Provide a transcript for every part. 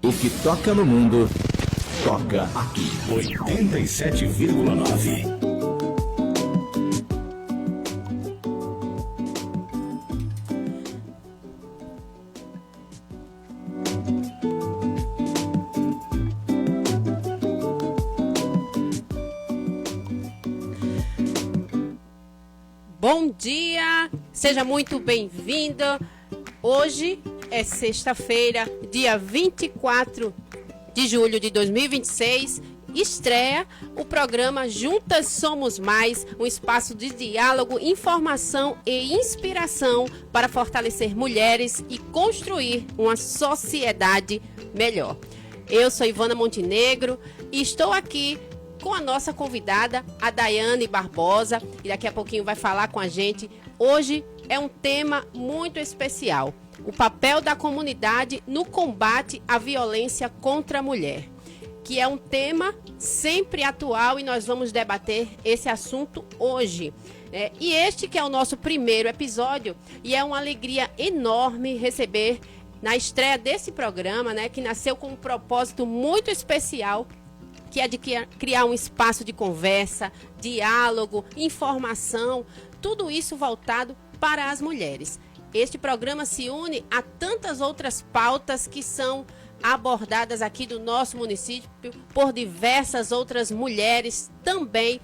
O que toca no mundo, toca aqui. 87,9. Bom dia, seja muito bem-vindo. Hoje é sexta-feira, dia 24 de julho de 2026, estreia o programa Juntas Somos Mais, um espaço de diálogo, informação e inspiração para fortalecer mulheres e construir uma sociedade melhor. Eu sou Ivana Montenegro e estou aqui com a nossa convidada, a Daiane Barbosa, e daqui a pouquinho vai falar com a gente. Hoje é um tema muito especial: o papel da comunidade no combate à violência contra a mulher, que é um tema sempre atual e nós vamos debater esse assunto hoje. E este que é o nosso primeiro episódio, e é uma alegria enorme receber na estreia desse programa, que nasceu com um propósito muito especial, que é de criar um espaço de conversa, diálogo, informação, tudo isso voltado para as mulheres. Este programa se une a tantas outras pautas que são abordadas aqui do nosso município por diversas outras mulheres também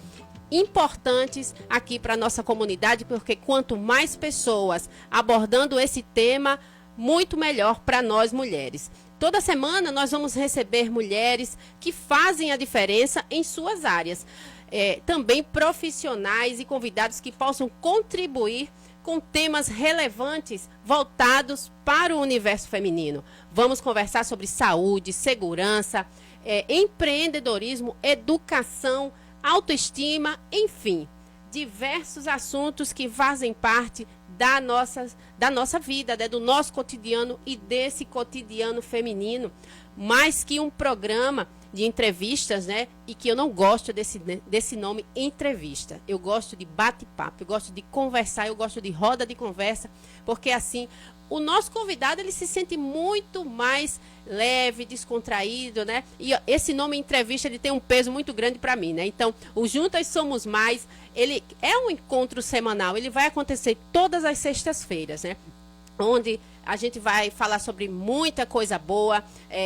importantes aqui para a nossa comunidade, porque quanto mais pessoas abordando esse tema, muito melhor para nós mulheres. Toda semana nós vamos receber mulheres que fazem a diferença em suas áreas. Também profissionais e convidados que possam contribuir com temas relevantes voltados para o universo feminino. Vamos conversar sobre saúde, segurança, empreendedorismo, educação, autoestima, enfim, diversos assuntos que fazem parte da nossa vida, do nosso cotidiano e desse cotidiano feminino. Mais que um programa de entrevistas, e que eu não gosto desse nome entrevista. Eu gosto de bate-papo, eu gosto de conversar, eu gosto de roda de conversa, porque assim o nosso convidado ele se sente muito mais leve, descontraído, E esse nome entrevista ele tem um peso muito grande para mim, Então, o Juntas Somos Mais, ele é um encontro semanal, ele vai acontecer todas as sextas-feiras, Onde a gente vai falar sobre muita coisa boa,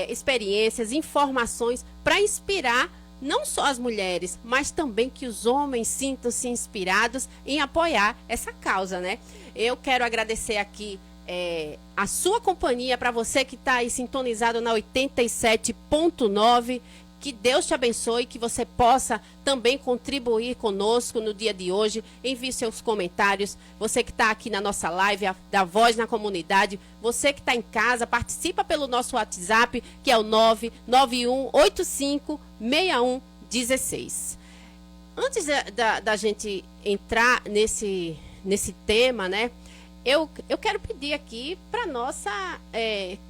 experiências, informações para inspirar não só as mulheres, mas também que os homens sintam-se inspirados em apoiar essa causa, Eu quero agradecer aqui a sua companhia, para você que está aí sintonizado na 87.9. Que Deus te abençoe, que você possa também contribuir conosco no dia de hoje. Envie seus comentários. Você que está aqui na nossa live, da Voz na Comunidade. Você que está em casa, participa pelo nosso WhatsApp, que é o 991856116. Antes da gente entrar nesse tema, Eu quero pedir aqui para nossa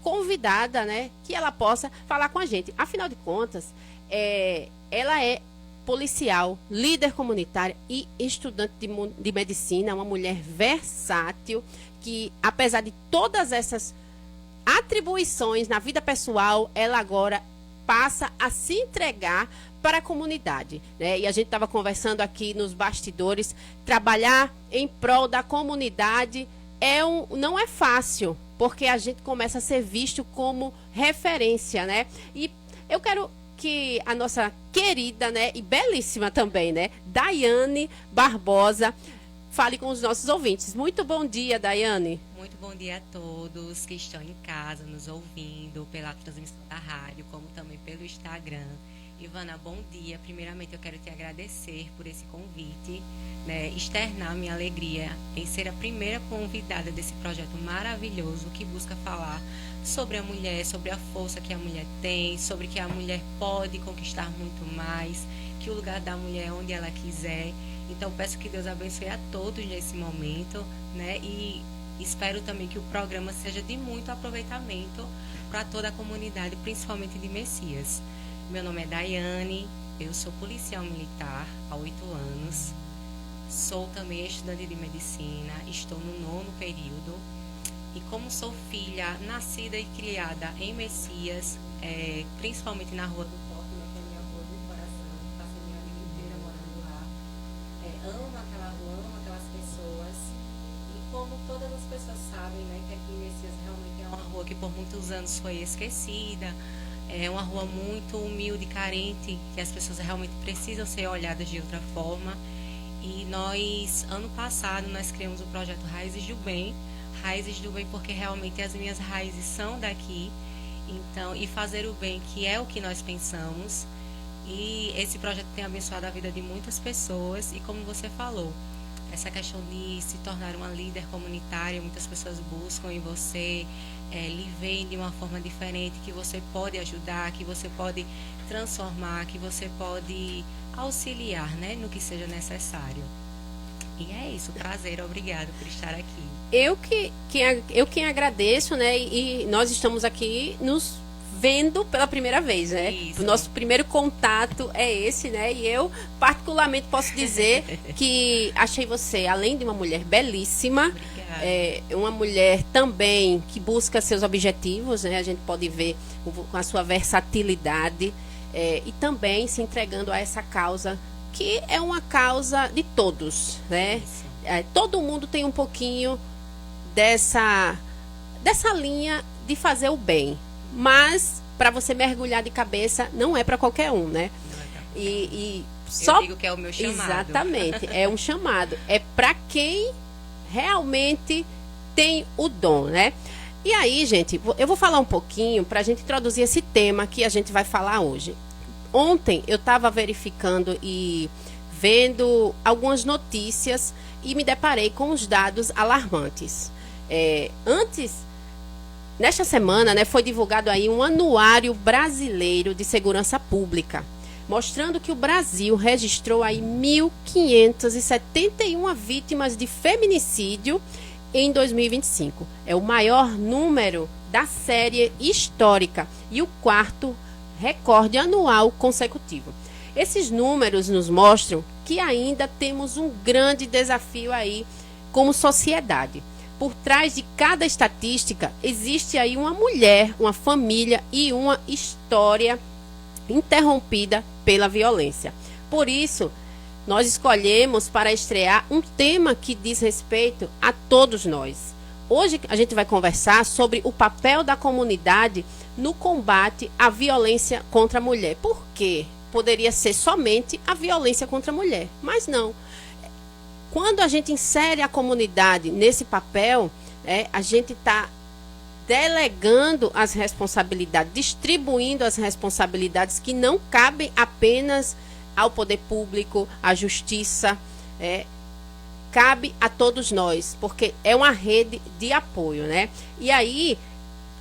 convidada, que ela possa falar com a gente. Afinal de contas, ela é policial, líder comunitária e estudante de medicina, uma mulher versátil, que apesar de todas essas atribuições na vida pessoal, ela agora passa a se entregar para a comunidade, E a gente estava conversando aqui nos bastidores, trabalhar em prol da comunidade não é fácil, porque a gente começa a ser visto como referência, E eu quero que a nossa querida, e belíssima também, Daiane Barbosa, fale com os nossos ouvintes. Muito bom dia, Daiane. Muito bom dia a todos que estão em casa nos ouvindo pela transmissão da rádio, como também pelo Instagram. Ivana, bom dia. Primeiramente, eu quero te agradecer por esse convite, externar minha alegria em ser a primeira convidada desse projeto maravilhoso que busca falar sobre a mulher, sobre a força que a mulher tem, sobre que a mulher pode conquistar muito mais, que o lugar da mulher é onde ela quiser. Então, peço que Deus abençoe a todos nesse momento, e Espero também que o programa seja de muito aproveitamento para toda a comunidade, principalmente de Messias. Meu nome é Daiane, eu sou policial militar há 8 anos, sou também estudante de medicina, estou no 9º período e como sou filha nascida e criada em Messias, principalmente na Rua do Forte, né, que é a minha rua do coração, passei minha vida inteira morando lá, amo aquela rua, amo aquelas pessoas e como todas as pessoas sabem, né, que aqui em Messias realmente é uma rua que por muitos anos foi esquecida. É uma rua muito humilde e carente, que as pessoas realmente precisam ser olhadas de outra forma. E nós, ano passado, nós criamos o projeto Raízes do Bem. Raízes do Bem porque realmente as minhas raízes são daqui. Então, e fazer o bem, que é o que nós pensamos. E esse projeto tem abençoado a vida de muitas pessoas. E como você falou, essa questão de se tornar uma líder comunitária, muitas pessoas buscam em você, lhe veem de uma forma diferente, que você pode ajudar, que você pode transformar, que você pode auxiliar, né, no que seja necessário. E é isso, prazer, obrigado por estar aqui. Eu que agradeço, né? E nós estamos aqui nos vendo pela primeira vez, né? Isso. O nosso primeiro contato é esse, né? E eu, particularmente, posso dizer que achei você, além de uma mulher belíssima, uma mulher também que busca seus objetivos, né? A gente pode ver com a sua versatilidade e também se entregando a essa causa, que é uma causa de todos, né? Todo mundo tem um pouquinho dessa linha de fazer o bem. Mas, para você mergulhar de cabeça, não é para qualquer um, né? E só... Eu digo que é o meu chamado. Exatamente, é um chamado. É para quem realmente tem o dom, né? E aí, gente, eu vou falar um pouquinho para a gente introduzir esse tema que a gente vai falar hoje. Ontem eu estava verificando e vendo algumas notícias e me deparei com os dados alarmantes. Nesta semana, né, foi divulgado aí um anuário brasileiro de segurança pública, mostrando que o Brasil registrou aí 1.571 vítimas de feminicídio em 2025. É o maior número da série histórica e o 4º recorde anual consecutivo. Esses números nos mostram que ainda temos um grande desafio aí como sociedade. Por trás de cada estatística existe aí uma mulher, uma família e uma história interrompida pela violência. Por isso, nós escolhemos para estrear um tema que diz respeito a todos nós. Hoje a gente vai conversar sobre o papel da comunidade no combate à violência contra a mulher. Por quê? Poderia ser somente a violência contra a mulher, mas não. Quando a gente insere a comunidade nesse papel, a gente está delegando as responsabilidades, distribuindo as responsabilidades que não cabem apenas ao poder público, à justiça, cabe a todos nós, porque é uma rede de apoio, né? E aí,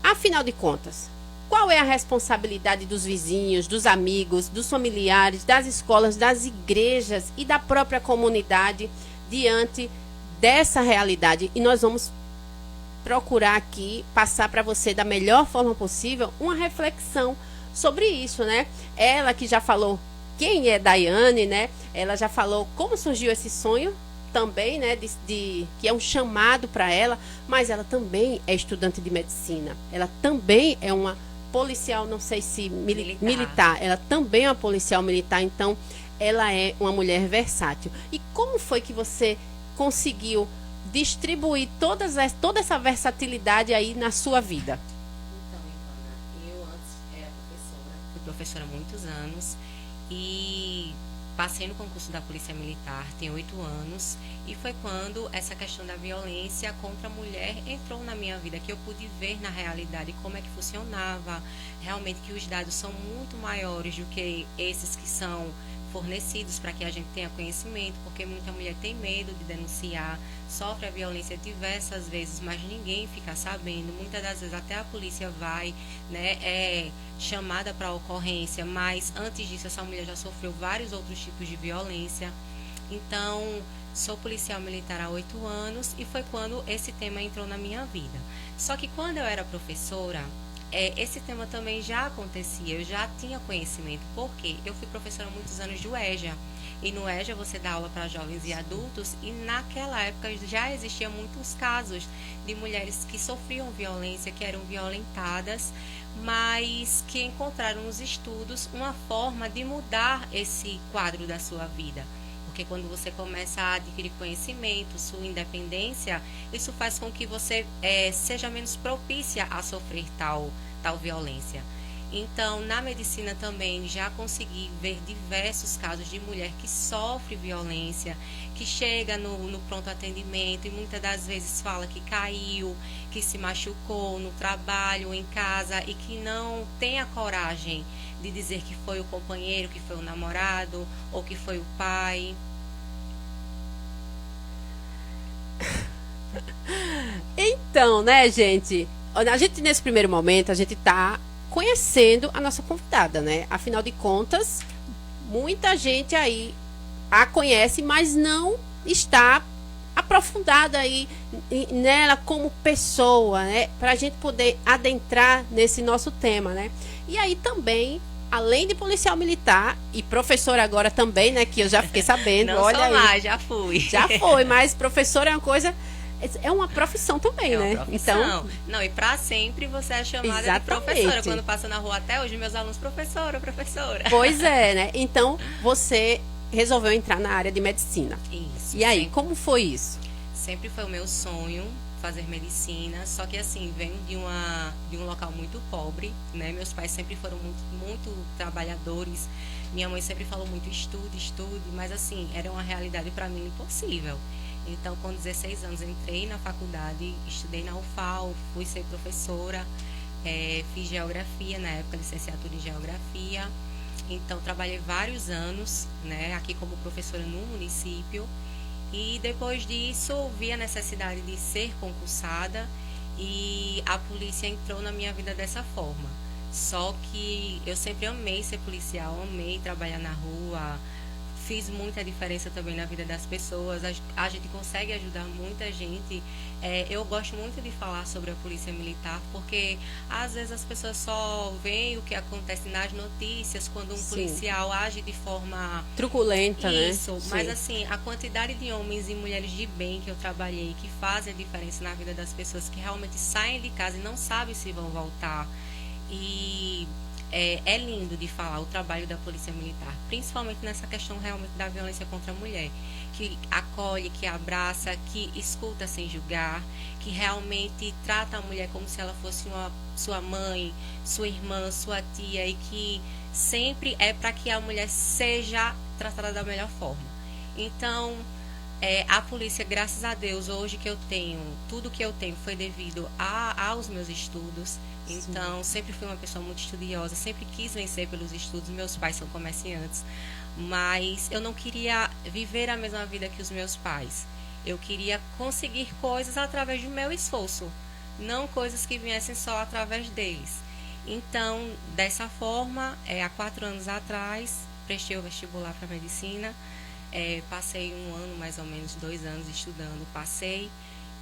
afinal de contas, qual é a responsabilidade dos vizinhos, dos amigos, dos familiares, das escolas, das igrejas e da própria comunidade diante dessa realidade? E nós vamos procurar aqui passar para você da melhor forma possível uma reflexão sobre isso, né? Ela que já falou quem é Daiane, né? Ela já falou como surgiu esse sonho também, né? Que é um chamado para ela, mas ela também é estudante de medicina. Ela também é uma policial, não sei se militar. Ela também é uma policial militar, então ela é uma mulher versátil. E como foi que você conseguiu distribuir toda essa versatilidade aí na sua vida? Então, Ivana, eu antes era fui professora há muitos anos e passei no concurso da Polícia Militar, tenho 8 anos, e foi quando essa questão da violência contra a mulher entrou na minha vida, que eu pude ver na realidade como é que funcionava, realmente que os dados são muito maiores do que esses que são fornecidos para que a gente tenha conhecimento, porque muita mulher tem medo de denunciar, sofre a violência diversas vezes, mas ninguém fica sabendo. Muitas das vezes até a polícia vai, né, é chamada para a ocorrência, mas antes disso essa mulher já sofreu vários outros tipos de violência. Então, sou policial militar há 8 anos e foi quando esse tema entrou na minha vida. Só que quando eu era professora, esse tema também já acontecia, eu já tinha conhecimento, porque eu fui professora há muitos anos de UEJA. E no EJA você dá aula para jovens e adultos, e naquela época já existiam muitos casos de mulheres que sofriam violência, que eram violentadas, mas que encontraram nos estudos uma forma de mudar esse quadro da sua vida. Porque quando você começa a adquirir conhecimento, sua independência, isso faz com que você seja menos propícia a sofrer tal violência. Então, na medicina também já consegui ver diversos casos de mulher que sofre violência, que chega no pronto atendimento e muitas das vezes fala que caiu, que se machucou no trabalho, em casa, e que não tem a coragem de dizer que foi o companheiro, que foi o namorado ou que foi o pai. Então, né, gente? A gente, nesse primeiro momento, a gente está conhecendo a nossa convidada, né? Afinal de contas, muita gente aí a conhece, mas não está aprofundada aí nela como pessoa, né? Para a gente poder adentrar nesse nosso tema, né? E aí também, além de policial militar e professora agora também, né? Que eu já fiquei sabendo. Não olha sou aí. mais, já fui. Já foi, mas professora é uma coisa... É uma profissão também, É uma né? profissão. Então, não, e para sempre você é chamada exatamente. de professora. Quando passa na rua até hoje, meus alunos, professora. Pois é, né? Então, você resolveu entrar na área de medicina. Isso. E aí, sempre, como foi isso? sempre foi o meu sonho fazer medicina, só que assim, venho de um local muito pobre, né? Meus pais sempre foram muito trabalhadores. Minha mãe sempre falou muito estude, mas assim, era uma realidade para mim impossível. Então, com 16 anos, entrei na faculdade, estudei na UFAL, fui ser professora, fiz geografia, na época, licenciatura em geografia. Então, trabalhei vários anos, né, aqui como professora no município. E depois disso, vi a necessidade de ser concursada e a polícia entrou na minha vida dessa forma. Só que eu sempre amei ser policial, amei trabalhar na rua. Fiz muita diferença também na vida das pessoas. A gente consegue ajudar muita gente. Eu gosto muito de falar sobre a polícia militar, porque às vezes as pessoas só veem o que acontece nas notícias quando um policial age de forma truculenta, né? Isso, mas assim, a quantidade de homens e mulheres de bem que eu trabalhei, que fazem a diferença na vida das pessoas, que realmente saem de casa e não sabem se vão voltar. E é lindo de falar o trabalho da polícia militar, principalmente nessa questão realmente da violência contra a mulher, que acolhe, que abraça, que escuta sem julgar, que realmente trata a mulher como se ela fosse sua mãe, sua irmã, sua tia, e que sempre é para que a mulher seja tratada da melhor forma. Então, a polícia, graças a Deus, hoje que eu tenho, tudo que eu tenho foi devido aos meus estudos. Então, sempre fui uma pessoa muito estudiosa, sempre quis vencer pelos estudos. Meus pais são comerciantes, mas eu não queria viver a mesma vida que os meus pais. Eu queria conseguir coisas através do meu esforço, não coisas que viessem só através deles. Então, dessa forma, há 4 anos atrás, prestei o vestibular para medicina. Passei 1 ano, mais ou menos 2 anos estudando, passei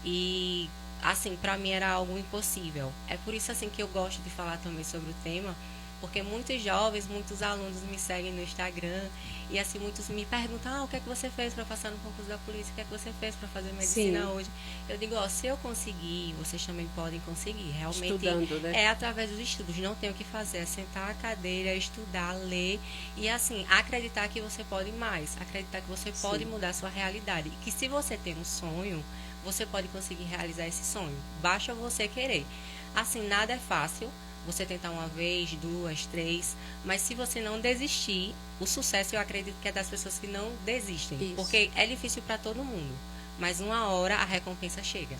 e assim, para mim era algo impossível. É por isso assim que eu gosto de falar também sobre o tema, porque muitos jovens, muitos alunos me seguem no Instagram e assim muitos me perguntam: o que é que você fez para passar no concurso da polícia? O que é que você fez para fazer medicina hoje? Eu digo: se eu conseguir, vocês também podem conseguir. Realmente estudando, né? É através dos estudos, não tem o que fazer, é sentar a cadeira, estudar, ler e assim, acreditar que você pode mais, acreditar que você pode mudar a sua realidade e que se você tem um sonho, você pode conseguir realizar esse sonho. Basta você querer. Assim, nada é fácil. Você tentar 1 vez, 2, 3, mas se você não desistir, o sucesso eu acredito que é das pessoas que não desistem. Isso. Porque é difícil para todo mundo, mas uma hora a recompensa chega.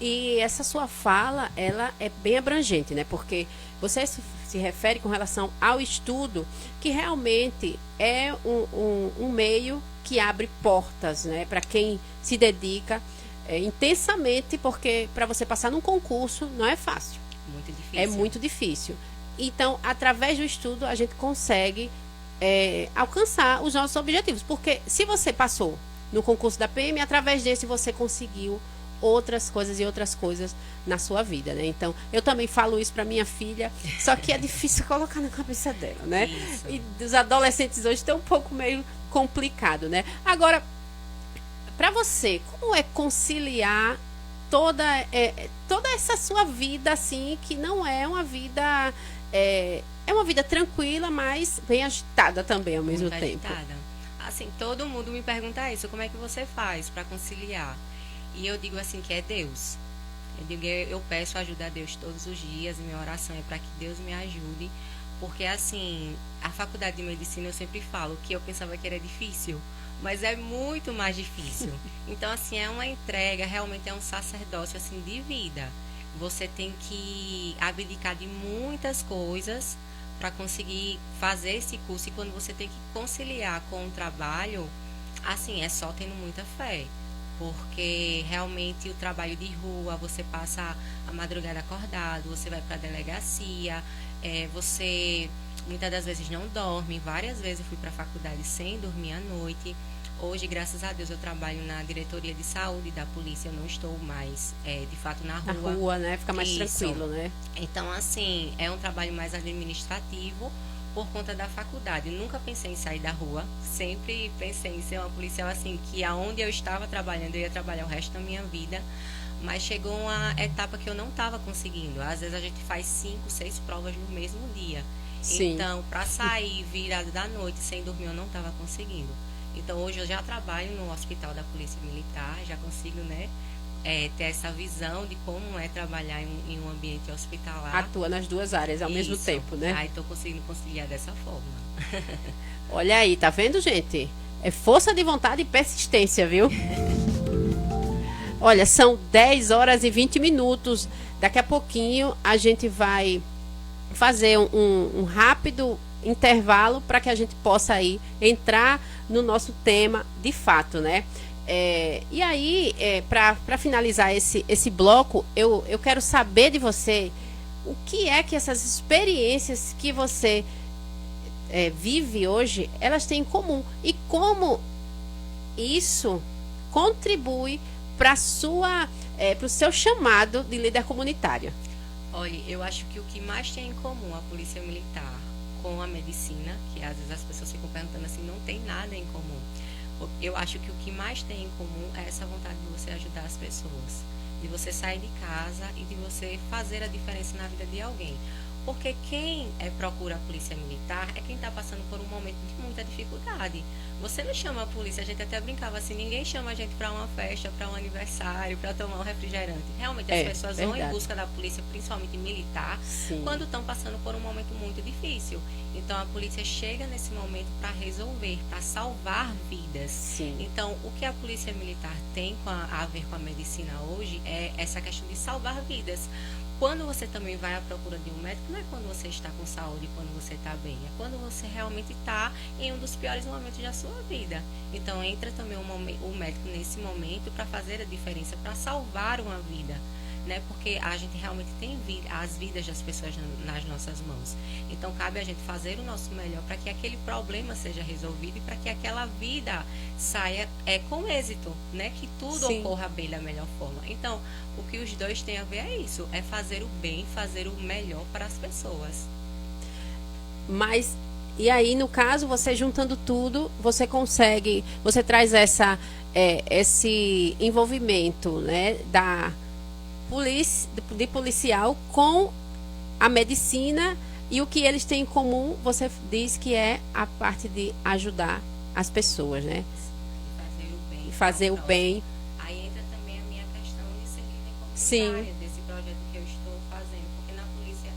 E essa sua fala, ela é bem abrangente, né? Porque você se refere com relação ao estudo, que realmente é um meio que abre portas, né? Para quem se dedica intensamente, porque para você passar num concurso não é fácil. Muito difícil. É muito difícil. Então, através do estudo, a gente consegue alcançar os nossos objetivos. Porque se você passou no concurso da PM, através desse você conseguiu outras coisas e outras coisas na sua vida, né? Então, eu também falo isso para minha filha, só que é difícil colocar na cabeça dela, né? Isso. E os adolescentes hoje estão um pouco meio complicado, né? Agora, para você, como é conciliar toda essa sua vida, assim, que não é uma vida... É uma vida tranquila, mas bem agitada também ao mesmo Muito tempo. agitada. Assim, todo mundo me pergunta isso, como é que você faz para conciliar? E eu digo assim que é Deus. Eu peço ajuda a Deus todos os dias, e minha oração é para que Deus me ajude, porque assim, a faculdade de medicina eu sempre falo que eu pensava que era difícil, mas é muito mais difícil. Então assim, é uma entrega, realmente é um sacerdócio assim de vida. Você tem que abdicar de muitas coisas para conseguir fazer esse curso, e quando você tem que conciliar com o trabalho, assim, é só tendo muita fé. Porque realmente o trabalho de rua, você passa a madrugada acordado, você vai para a delegacia, você muitas das vezes não dorme. Várias vezes eu fui para a faculdade sem dormir à noite. Hoje, graças a Deus, eu trabalho na diretoria de saúde da polícia, eu não estou mais, de fato, na rua. Na rua, né? Fica mais Isso. tranquilo, né? Então, assim, é um trabalho mais administrativo por conta da faculdade. Nunca pensei em sair da rua, sempre pensei em ser uma policial, assim, que aonde eu estava trabalhando, eu ia trabalhar o resto da minha vida, mas chegou uma etapa que eu não estava conseguindo. Às vezes a gente faz 5, 6 provas no mesmo dia. Sim. Então, para sair virada da noite sem dormir, eu não estava conseguindo. Então, hoje eu já trabalho no Hospital da Polícia Militar, já consigo, né, ter essa visão de como é trabalhar em um ambiente hospitalar. Atua nas duas áreas ao mesmo Isso. tempo, né? Aí estou conseguindo conciliar dessa forma. Olha aí, tá vendo, gente? É força de vontade e persistência, viu? Olha, são 10 horas e 20 minutos. Daqui a pouquinho a gente vai fazer um rápido intervalo para que a gente possa aí entrar no nosso tema de fato, né? E aí, para finalizar esse bloco, eu quero saber de você o que é que essas experiências que você vive hoje, elas têm em comum e como isso contribui para o seu chamado de líder comunitário. Olha, eu acho que o que mais tem em comum a polícia militar com a medicina, que às vezes as pessoas ficam perguntando assim, não tem nada em comum. Eu acho que o que mais tem em comum é essa vontade de você ajudar as pessoas, de você sair de casa e de você fazer a diferença na vida de alguém. Porque quem procura a polícia militar é quem está passando por um momento de muita dificuldade. Você não chama a polícia, a gente até brincava assim, ninguém chama a gente para uma festa, para um aniversário, para tomar um refrigerante. Realmente as pessoas vão em busca da polícia, principalmente militar, Sim. quando estão passando por um momento muito difícil. Então a polícia chega nesse momento para resolver, para salvar vidas. Sim. Então o que a polícia militar tem a ver com a medicina hoje é essa questão de salvar vidas. Quando você também vai à procura de um médico, não é quando você está com saúde, quando você está bem, é quando você realmente está em um dos piores momentos da sua vida. Então entra também o médico nesse momento para fazer a diferença, para salvar uma vida, né? Porque a gente realmente tem as vidas das pessoas nas nossas mãos. Então cabe a gente fazer o nosso melhor para que aquele problema seja resolvido e para que aquela vida saia com êxito, né? Que tudo Sim. ocorra bem da melhor forma. Então, o que os dois têm a ver é isso, é fazer o bem, fazer o melhor para as pessoas. Mas, e aí, no caso, você juntando tudo, você traz esse envolvimento, né, de policial com a medicina, e o que eles têm em comum, você diz que é a parte de ajudar as pessoas, né? Fazer o bem. Fazer o bem. Aí entra também a minha questão de ser líder Sim. comunitária desse projeto que eu estou fazendo, porque na polícia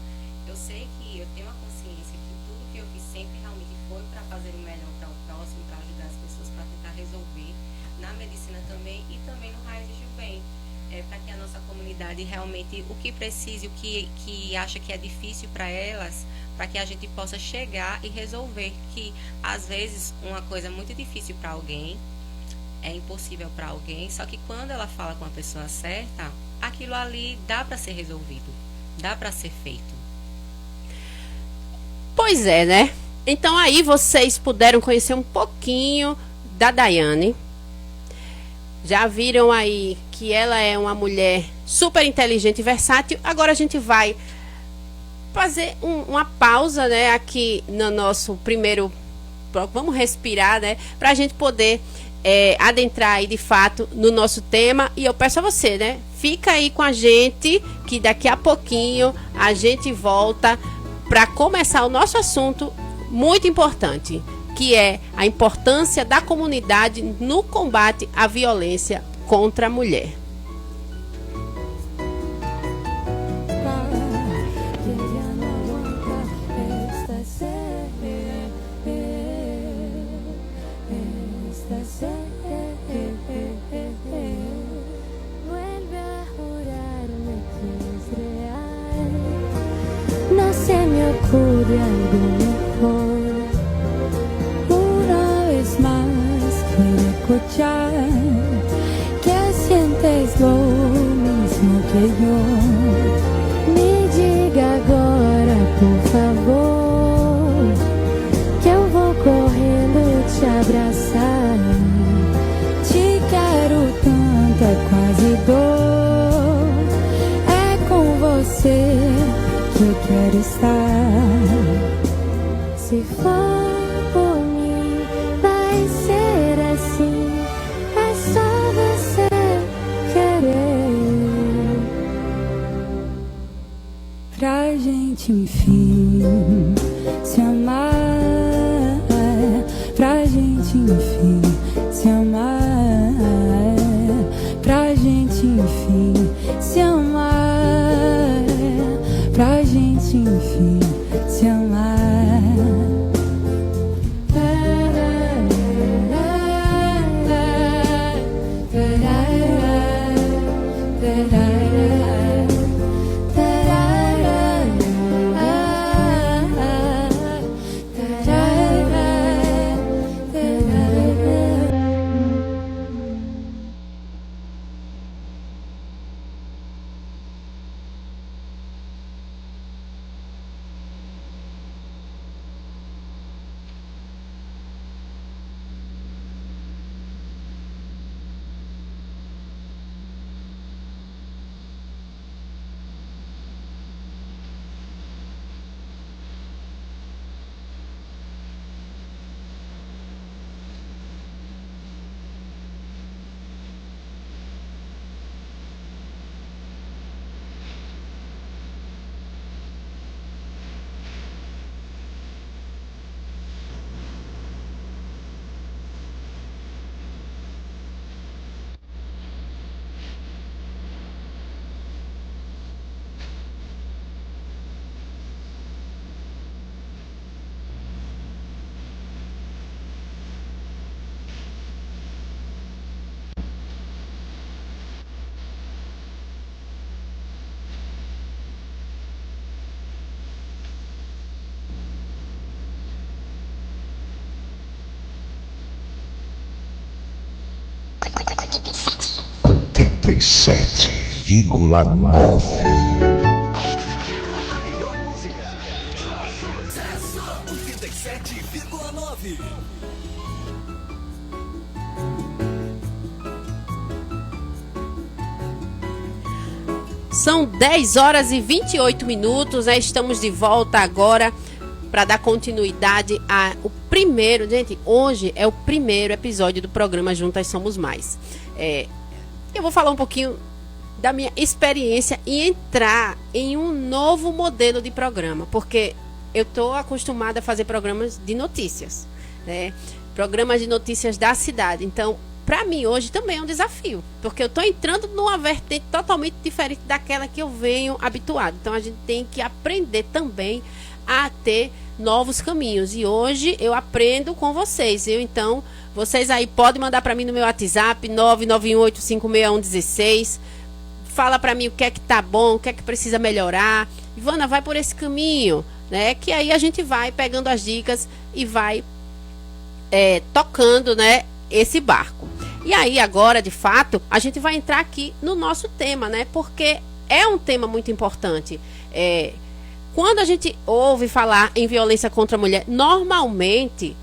eu sei que eu tenho a consciência que tudo que eu fiz sempre realmente foi para fazer o melhor para o próximo, para ajudar as pessoas, para tentar resolver. Na medicina também e também no Raízes do Bem, para que a nossa comunidade realmente, o que precise, o que acha que é difícil para elas, para que a gente possa chegar e resolver, que às vezes uma coisa muito difícil para alguém é impossível para alguém, só que quando ela fala com a pessoa certa, aquilo ali dá para ser resolvido, dá para ser feito. Pois é, né? Então aí vocês puderam conhecer um pouquinho da Daiane. Já viram aí que ela é uma mulher super inteligente e versátil. Agora a gente vai fazer uma pausa, né, aqui no nosso primeiro... Vamos respirar, né, para a gente poder adentrar aí de fato no nosso tema. E eu peço a você, né, fica aí com a gente, que daqui a pouquinho a gente volta para começar o nosso assunto muito importante, que é a importância da comunidade no combate à violência contra a mulher. No se me ocurre algo mejor. Una vez más quiero escuchar que sientes lo mismo que yo. Me diga agora, por favor, que eu vou correndo te abraçar. Te quero tanto, é quase dor. É com você que eu quero estar. Se for por mim, vai ser assim. É só você querer. Pra gente enfim se amar. Pra gente enfim se amar. Pra gente enfim se amar. Pra gente enfim se amar. Oitenta e 7,9. São 10 horas e 28 minutos, né? Estamos de volta agora para dar continuidade ao primeiro... Gente, hoje é o primeiro episódio do programa Juntas Somos Mais. Eu vou falar um pouquinho da minha experiência e entrar em um novo modelo de programa, porque eu estou acostumada a fazer programas de notícias, né? Programas de notícias da cidade. Então, para mim hoje também é um desafio, porque eu estou entrando numa vertente totalmente diferente daquela que eu venho habituado. Então a gente tem que aprender também a ter novos caminhos, e hoje eu aprendo com vocês. Então vocês aí podem mandar para mim no meu WhatsApp 991856116. Fala para mim o que é que tá bom, o que é que precisa melhorar. Ivana, vai por esse caminho, né? Que aí a gente vai pegando as dicas e vai tocando, né, esse barco. E aí agora, de fato, a gente vai entrar aqui no nosso tema, né? Porque é um tema muito importante. quando a gente ouve falar em violência contra a mulher, normalmente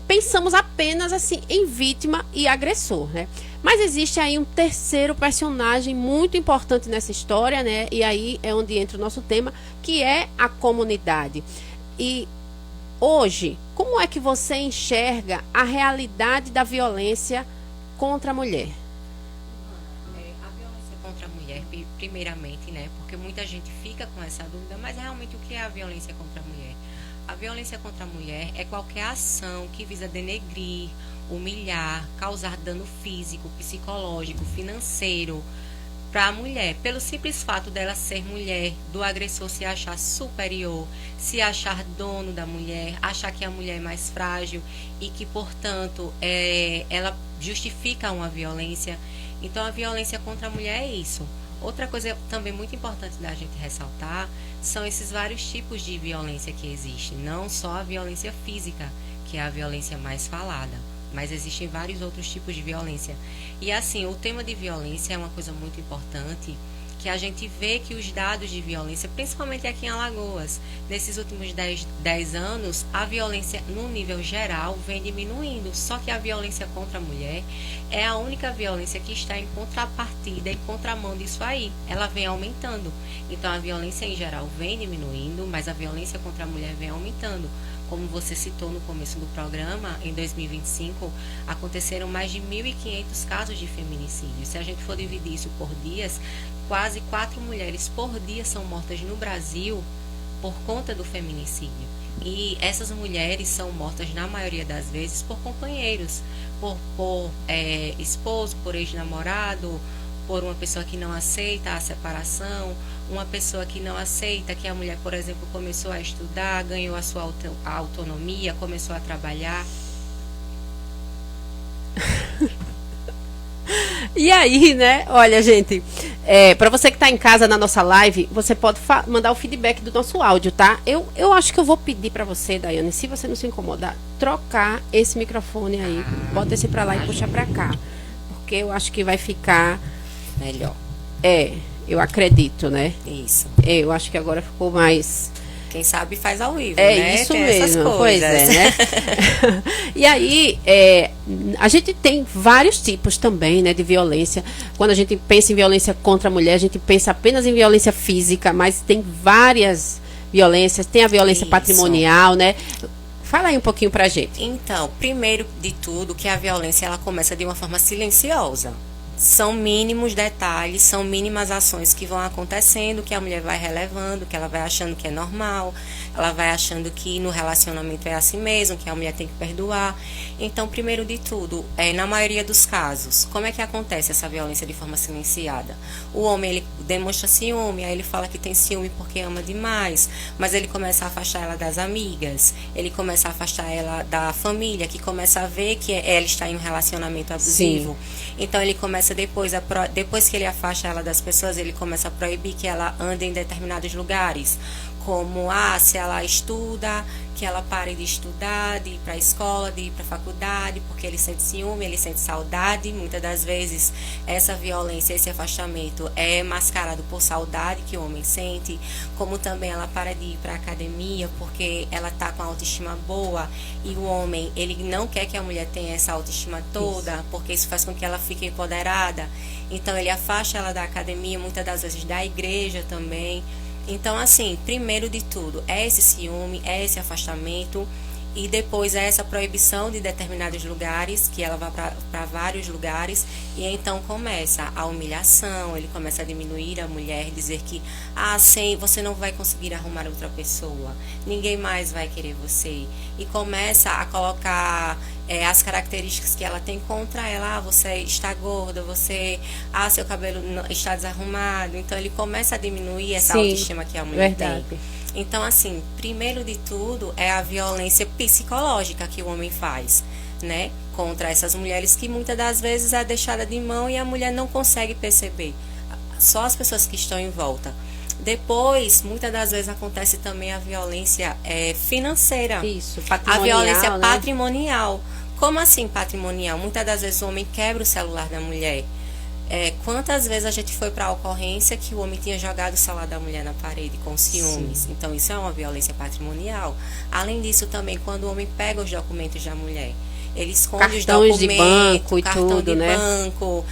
pensamos apenas assim em vítima e agressor, né? Mas existe aí um terceiro personagem muito importante nessa história, né? E aí é onde entra o nosso tema, que é a comunidade. E hoje, como é que você enxerga a realidade da violência contra a mulher? A violência contra a mulher, primeiramente, né? Porque muita gente fica com essa dúvida, mas realmente o que é a violência contra a mulher? A violência contra a mulher é qualquer ação que visa denegrir, humilhar, causar dano físico, psicológico, financeiro para a mulher, pelo simples fato dela ser mulher, do agressor se achar superior, se achar dono da mulher, achar que a mulher é mais frágil e que, portanto, ela justifica uma violência. Então, a violência contra a mulher é isso. Outra coisa também muito importante da gente ressaltar são esses vários tipos de violência que existem. Não só a violência física, que é a violência mais falada, mas existem vários outros tipos de violência. E assim, o tema de violência é uma coisa muito importante, que a gente vê que os dados de violência, principalmente aqui em Alagoas, nesses últimos 10 anos, a violência no nível geral vem diminuindo. Só que a violência contra a mulher é a única violência que está em contrapartida, em contramão disso aí. Ela vem aumentando. Então a violência em geral vem diminuindo, mas a violência contra a mulher vem aumentando. Como você citou no começo do programa, em 2025, aconteceram mais de 1.500 casos de feminicídio. Se a gente for dividir isso por dias, quase 4 mulheres por dia são mortas no Brasil por conta do feminicídio. E essas mulheres são mortas, na maioria das vezes, por companheiros, por esposo, por ex-namorado, por uma pessoa que não aceita a separação, uma pessoa que não aceita que a mulher, por exemplo, começou a estudar, ganhou a sua autonomia, começou a trabalhar. E aí, né? Olha, gente, para você que está em casa na nossa live, você pode mandar o feedback do nosso áudio, tá? Eu acho que eu vou pedir para você, Daiane, se você não se incomodar, trocar esse microfone aí, bota esse para lá e puxa para cá, porque eu acho que vai ficar Melhor. Eu acredito, né? Isso. Eu acho que agora ficou mais... Quem sabe faz ao vivo, né? Isso tem mesmo, essas pois coisas. né? E aí, a gente tem vários tipos também, né, de violência. Quando a gente pensa em violência contra a mulher, a gente pensa apenas em violência física, mas tem várias violências. Tem a violência Isso. patrimonial, né? Fala aí um pouquinho pra gente. Então, primeiro de tudo, que a violência ela começa de uma forma silenciosa. São mínimos detalhes, são mínimas ações que vão acontecendo, que a mulher vai relevando, que ela vai achando que é normal, ela vai achando que no relacionamento é assim mesmo, que a mulher tem que perdoar. Então, primeiro de tudo, na maioria dos casos, como é que acontece essa violência de forma silenciada? O homem, ele demonstra ciúme, aí ele fala que tem ciúme porque ama demais, mas ele começa a afastar ela das amigas, ele começa a afastar ela da família, que começa a ver que ela está em um relacionamento abusivo. Sim. Então, ele começa depois que ele afasta ela das pessoas, ele começa a proibir que ela ande em determinados lugares, como se ela estuda, que ela pare de estudar, de ir para a escola, de ir para a faculdade, porque ele sente ciúme, ele sente saudade. Muitas das vezes essa violência, esse afastamento é mascarado por saudade que o homem sente, como também ela para de ir para a academia porque ela está com a autoestima boa e o homem, ele não quer que a mulher tenha essa autoestima toda, isso. Porque isso faz com que ela fique empoderada. Então ele afasta ela da academia, muitas das vezes da igreja também. Então, assim, primeiro de tudo, é esse ciúme, é esse afastamento e depois é essa proibição de determinados lugares, que ela vai para vários lugares e então começa a humilhação, ele começa a diminuir a mulher, dizer que, sem, você não vai conseguir arrumar outra pessoa, ninguém mais vai querer você. E começa a colocar as características que ela tem contra ela. Você está gorda, seu cabelo está desarrumado. Então ele começa a diminuir essa autoestima que a mulher tem. Então, assim, primeiro de tudo é a violência psicológica que o homem faz, né, contra essas mulheres, que muitas das vezes é deixada de mão e a mulher não consegue perceber, só as pessoas que estão em volta. Depois, muitas das vezes acontece também a violência financeira. Isso, patrimonial, a violência, né? Patrimonial. Como assim patrimonial? Muitas das vezes o homem quebra o celular da mulher. Quantas vezes a gente foi para a ocorrência que o homem tinha jogado o celular da mulher na parede com ciúmes? Sim. Então, isso é uma violência patrimonial. Além disso, também, quando o homem pega os documentos da mulher, ele esconde os Cartões documentos, de banco e cartão tudo, de né? banco,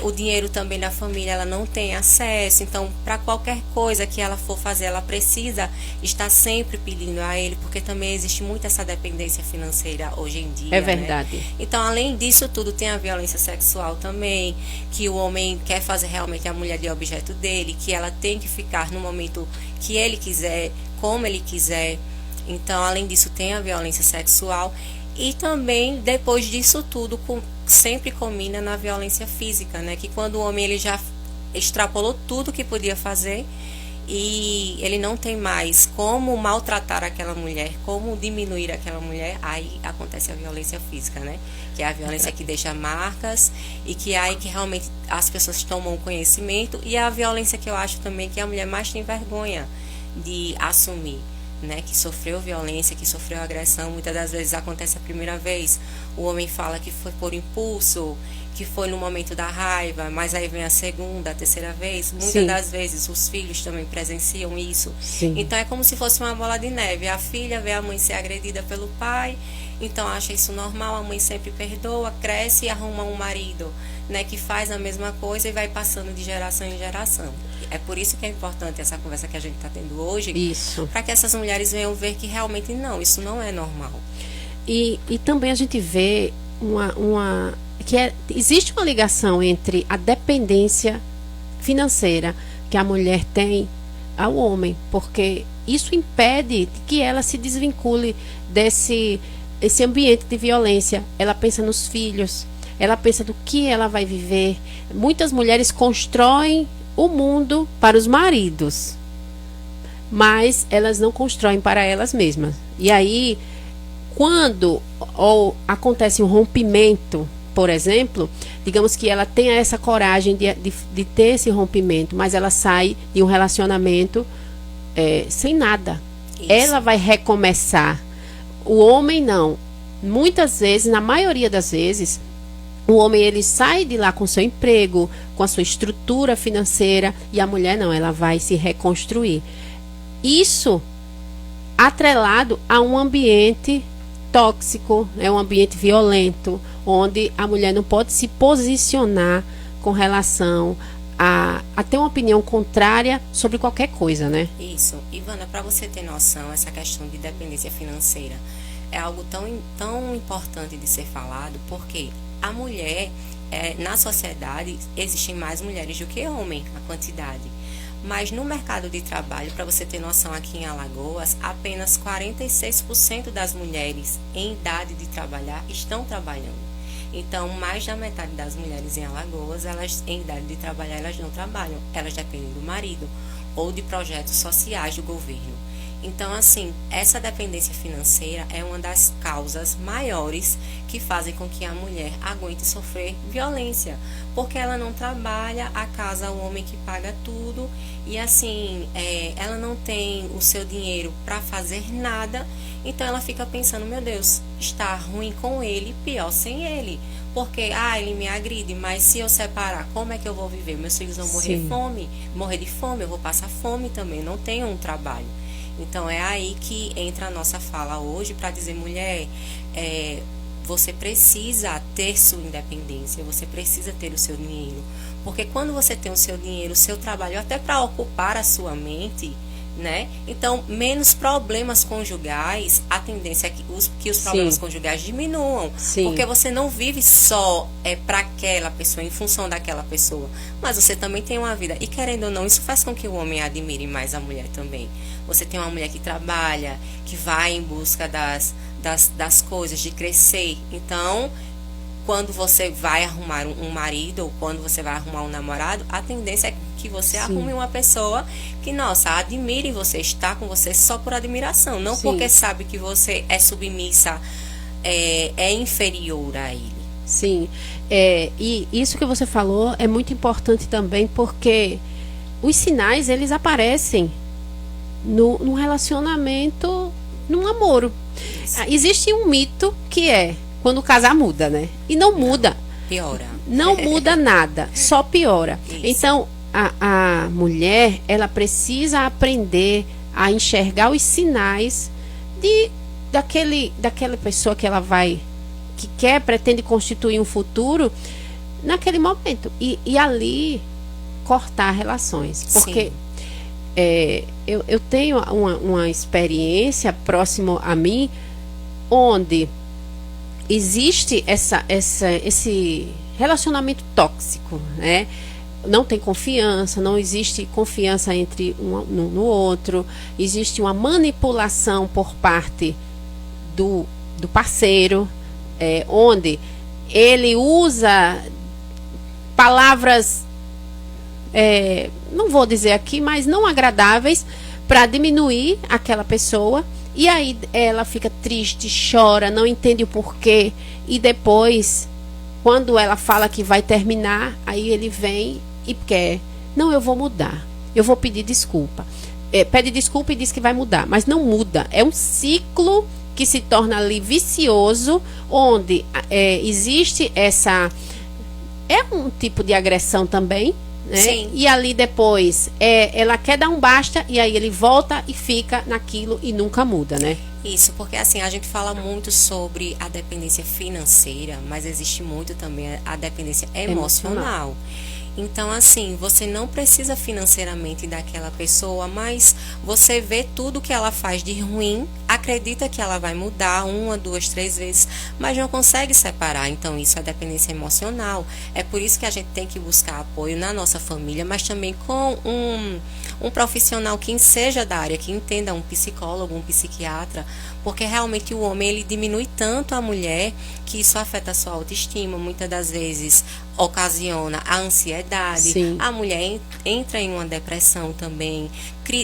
o dinheiro também da família, ela não tem acesso. Então, para qualquer coisa que ela for fazer, ela precisa estar sempre pedindo a ele, porque também existe muito essa dependência financeira hoje em dia. É né? verdade. Então, além disso tudo, tem a violência sexual também, que o homem quer fazer realmente a mulher de objeto dele, que ela tem que ficar no momento que ele quiser, como ele quiser. Então, além disso, tem a violência sexual. E também, depois disso tudo, sempre culmina na violência física, né? Que quando o homem ele já extrapolou tudo que podia fazer e ele não tem mais como maltratar aquela mulher, como diminuir aquela mulher, aí acontece a violência física, né? Que é a violência que deixa marcas e que aí que realmente as pessoas tomam conhecimento, e é a violência que eu acho também que a mulher mais tem vergonha de assumir, né, que sofreu violência, que sofreu agressão. Muitas das vezes acontece a primeira vez, o homem fala que foi por impulso, que foi no momento da raiva, mas aí vem a segunda, a terceira vez. Muitas Sim. das vezes os filhos também presenciam isso. Sim. Então é como se fosse uma bola de neve. A filha vê a mãe ser agredida pelo pai, então acha isso normal, a mãe sempre perdoa, cresce e arruma um marido, né, que faz a mesma coisa e vai passando de geração em geração. É por isso que é importante essa conversa que a gente está tendo hoje, Isso. para que essas mulheres venham ver que realmente não, isso não é normal. E também a gente vê existe uma ligação entre a dependência financeira que a mulher tem ao homem, porque isso impede que ela se desvincule desse ambiente de violência. Ela pensa nos filhos, ela pensa do que ela vai viver. Muitas mulheres constroem o mundo para os maridos, mas elas não constroem para elas mesmas. E aí, quando acontece um rompimento, por exemplo, digamos que ela tenha essa coragem de ter esse rompimento, mas ela sai de um relacionamento sem nada. Isso. Ela vai recomeçar. O homem não. Muitas vezes, na maioria das vezes, o homem ele sai de lá com seu emprego, com a sua estrutura financeira, e a mulher não, ela vai se reconstruir. Isso atrelado a um ambiente tóxico, um ambiente violento, onde a mulher não pode se posicionar com relação a ter uma opinião contrária sobre qualquer coisa, né? Isso. Ivana, para você ter noção, essa questão de dependência financeira é algo tão importante de ser falado, porque a mulher, na sociedade, existem mais mulheres do que homens, a quantidade. Mas no mercado de trabalho, para você ter noção, aqui em Alagoas, apenas 46% das mulheres em idade de trabalhar estão trabalhando. Então, mais da metade das mulheres em Alagoas, elas em idade de trabalhar, elas não trabalham. Elas dependem do marido ou de projetos sociais do governo. Então, assim, essa dependência financeira é uma das causas maiores que fazem com que a mulher aguente sofrer violência. Porque ela não trabalha, a casa é o homem que paga tudo. E, assim, ela não tem o seu dinheiro para fazer nada. Então, ela fica pensando, meu Deus, está ruim com ele, pior sem ele. Porque, ele me agride, mas se eu separar, como é que eu vou viver? Meus filhos vão morrer de fome, eu vou passar fome também, não tenho um trabalho. Então, é aí que entra a nossa fala hoje para dizer, mulher, você precisa ter sua independência, você precisa ter o seu dinheiro. Porque quando você tem o seu dinheiro, o seu trabalho, até para ocupar a sua mente, né? Então, menos problemas conjugais, a tendência é que os problemas conjugais diminuam. Sim. Porque você não vive só para aquela pessoa, em função daquela pessoa. Mas você também tem uma vida. E querendo ou não, isso faz com que o homem admire mais a mulher também. Você tem uma mulher que trabalha, que vai em busca das coisas, de crescer. Então, quando você vai arrumar um marido ou quando você vai arrumar um namorado, a tendência é que você arrume uma pessoa que, nossa, admire você, está com você só por admiração, não porque sabe que você é submissa, é inferior a ele. Sim, e isso que você falou é muito importante também, porque os sinais, eles aparecem no relacionamento, num namoro. Existe um mito que quando casar muda, né? E não muda. Piora. Não muda nada, só piora. Isso. Então, a mulher, ela precisa aprender a enxergar os sinais daquela pessoa que ela pretende constituir um futuro naquele momento. E ali cortar relações. Porque eu tenho uma experiência próximo a mim, onde existe esse relacionamento tóxico, né? Não tem confiança, não existe confiança entre um no outro, existe uma manipulação por parte do parceiro, onde ele usa palavras, não vou dizer aqui, mas não agradáveis, para diminuir aquela pessoa, e aí ela fica triste, chora, não entende o porquê, e depois, quando ela fala que vai terminar, aí ele vem e quer, não, eu vou mudar, eu vou pedir desculpa. Pede desculpa e diz que vai mudar, mas não muda. É um ciclo que se torna ali vicioso, onde existe essa... É um tipo de agressão também, né? Sim. E ali depois, ela quer dar um basta, e aí ele volta e fica naquilo e nunca muda, né? Isso, porque assim, a gente fala muito sobre a dependência financeira, mas existe muito também a dependência emocional. Então, assim, você não precisa financeiramente daquela pessoa, mas você vê tudo que ela faz de ruim, acredita que ela vai mudar 1, 2, 3 vezes, mas não consegue separar. Então, isso é dependência emocional. É por isso que a gente tem que buscar apoio na nossa família, mas também com um profissional que seja da área, que entenda, um psicólogo, um psiquiatra, porque realmente o homem, ele diminui tanto a mulher que isso afeta a sua autoestima, muitas das vezes ocasiona a ansiedade. Sim. A mulher entra em uma depressão também,